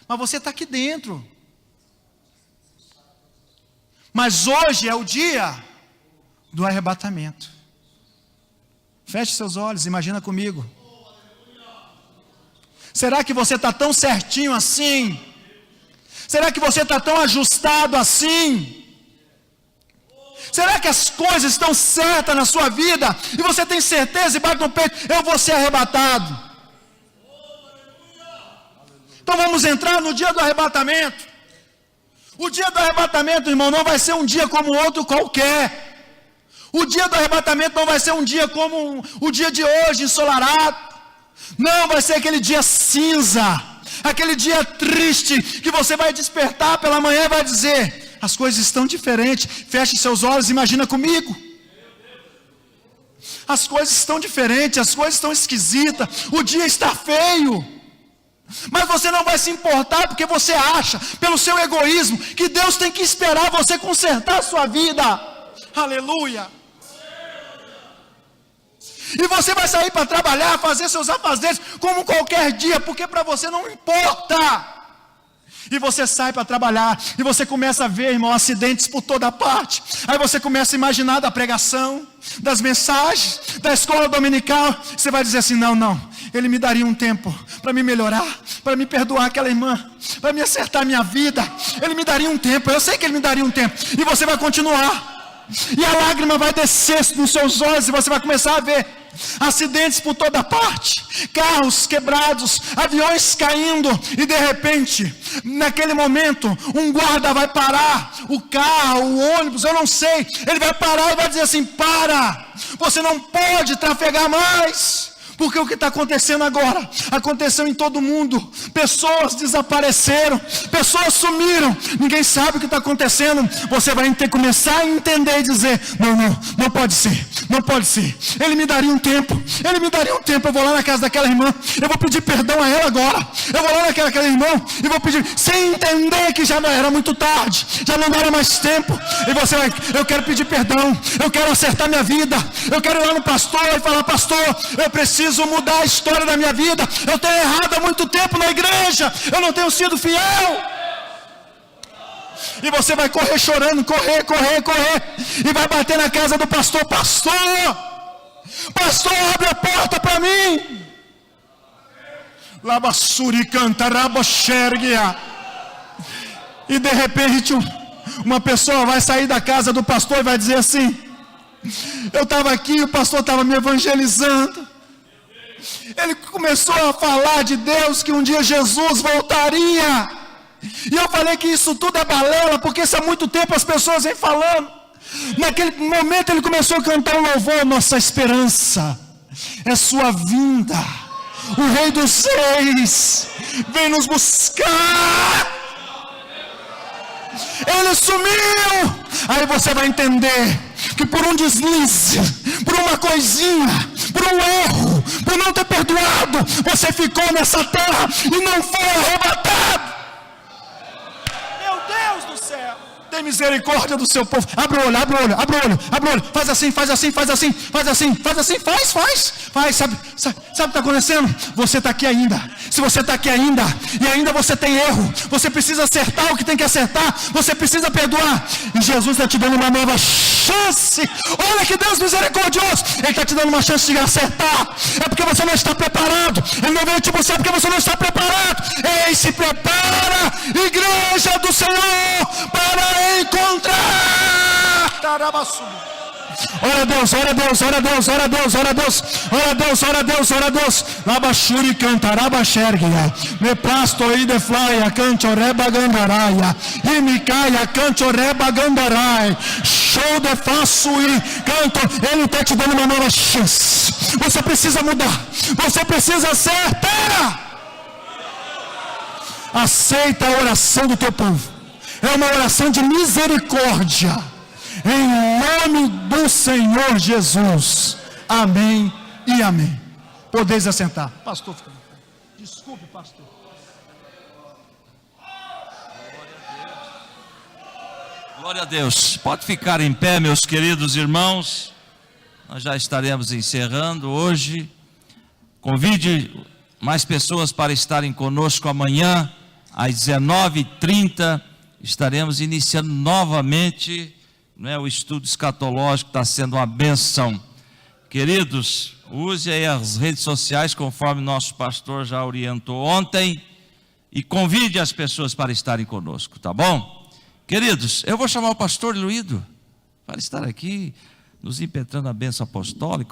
mas você está aqui dentro. Mas hoje é o dia do arrebatamento. Feche seus olhos, imagina comigo. Será que você está tão certinho assim? Será que você está tão ajustado assim? Será que as coisas estão certas na sua vida? E você tem certeza e bate no peito, eu vou ser arrebatado. Então vamos entrar no dia do arrebatamento. O dia do arrebatamento, irmão, não vai ser um dia como outro qualquer. O dia do arrebatamento não vai ser um dia como o dia de hoje, ensolarado. Não, vai ser aquele dia cinza, aquele dia triste, que você vai despertar pela manhã e vai dizer, as coisas estão diferentes. Feche seus olhos, imagina comigo. As coisas estão diferentes, as coisas estão esquisitas, o dia está feio. Mas você não vai se importar porque você acha, pelo seu egoísmo, que Deus tem que esperar você consertar a sua vida. Aleluia. E você vai sair para trabalhar, fazer seus afazeres como qualquer dia, porque para você não importa. E você sai para trabalhar, e você começa a ver, irmão, acidentes por toda parte. Aí você começa a imaginar da pregação, das mensagens, da escola dominical. Você vai dizer assim, não, Ele me daria um tempo para me melhorar, para me perdoar aquela irmã, para me acertar a minha vida. Ele me daria um tempo, eu sei que Ele me daria um tempo. E você vai continuar. E a lágrima vai descer nos seus olhos, e você vai começar a ver acidentes por toda parte, carros quebrados, aviões caindo, e de repente, naquele momento, um guarda vai parar o carro, o ônibus, eu não sei, ele vai parar e vai dizer assim, para, você não pode trafegar mais. Porque o que está acontecendo agora, aconteceu em todo mundo, pessoas desapareceram, pessoas sumiram, ninguém sabe o que está acontecendo. Você vai ter que começar a entender e dizer, não pode ser, Ele me daria um tempo, eu vou lá na casa daquela irmã, eu vou pedir perdão a ela agora, eu vou lá naquela irmã, e vou pedir, sem entender que já não era muito tarde, já não era mais tempo, e você vai, eu quero pedir perdão, eu quero acertar minha vida, eu quero ir lá no pastor e falar, pastor, eu preciso mudar a história da minha vida, eu tenho errado há muito tempo na igreja, eu não tenho sido fiel. E você vai correr chorando, correr, e vai bater na casa do pastor, pastor, abre a porta para mim. Labassuri canta, raboxerguia. E de repente uma pessoa vai sair da casa do pastor e vai dizer assim, eu estava aqui, o pastor estava me evangelizando, ele começou a falar de Deus, que um dia Jesus voltaria, e eu falei que isso tudo é balela, porque isso há muito tempo as pessoas vêm falando. Naquele momento ele começou a cantar um louvor, nossa esperança é sua vinda, o Rei dos Reis vem nos buscar. Ele sumiu. Aí você vai entender que por um deslize, por uma coisinha, por um erro, por não ter perdoado, você ficou nessa terra e não foi arrebatado. céu. Tem misericórdia do seu povo. Abre o olho, abre o olho, abre o olho, abre o olho. Faz assim, faz assim, faz assim, faz assim, faz assim, faz. Sabe o que está acontecendo? Você está aqui ainda. Se você está aqui ainda, e ainda você tem erro, você precisa acertar o que tem que acertar, você precisa perdoar. E Jesus está te dando uma nova chance. Olha que Deus misericordioso. Ele está te dando uma chance de acertar. É porque você não está preparado. Ele não veio te buscar porque você não está preparado. Ei, se prepara, igreja do Senhor, para encontrar. Ora a Deus, ora a Deus, ora a Deus, ora a Deus, ora a Deus, ora a Deus, ora a Deus, ora a Deus. Labachuri cantaraba xergia. Me plasto aí de flaia, cantoreba gandaraia. E me caia, cantoreba gandarai. Show de faço e canto. Ele está te dando uma nova chance. Você precisa mudar. Você precisa acertar. Aceita a oração do teu povo. É uma oração de misericórdia. Em nome do Senhor Jesus. Amém e amém. Podeis assentar. Pastor, fica. Desculpe, pastor. Glória a Deus. Pode ficar em pé, meus queridos irmãos. Nós já estaremos encerrando hoje. Convide mais pessoas para estarem conosco amanhã, às 19h30. Estaremos iniciando novamente, o estudo escatológico. Está sendo uma bênção. Queridos, use aí as redes sociais, conforme nosso pastor já orientou ontem, e convide as pessoas para estarem conosco, tá bom? Queridos, eu vou chamar o pastor Luído para estar aqui, nos impetrando a bênção apostólica.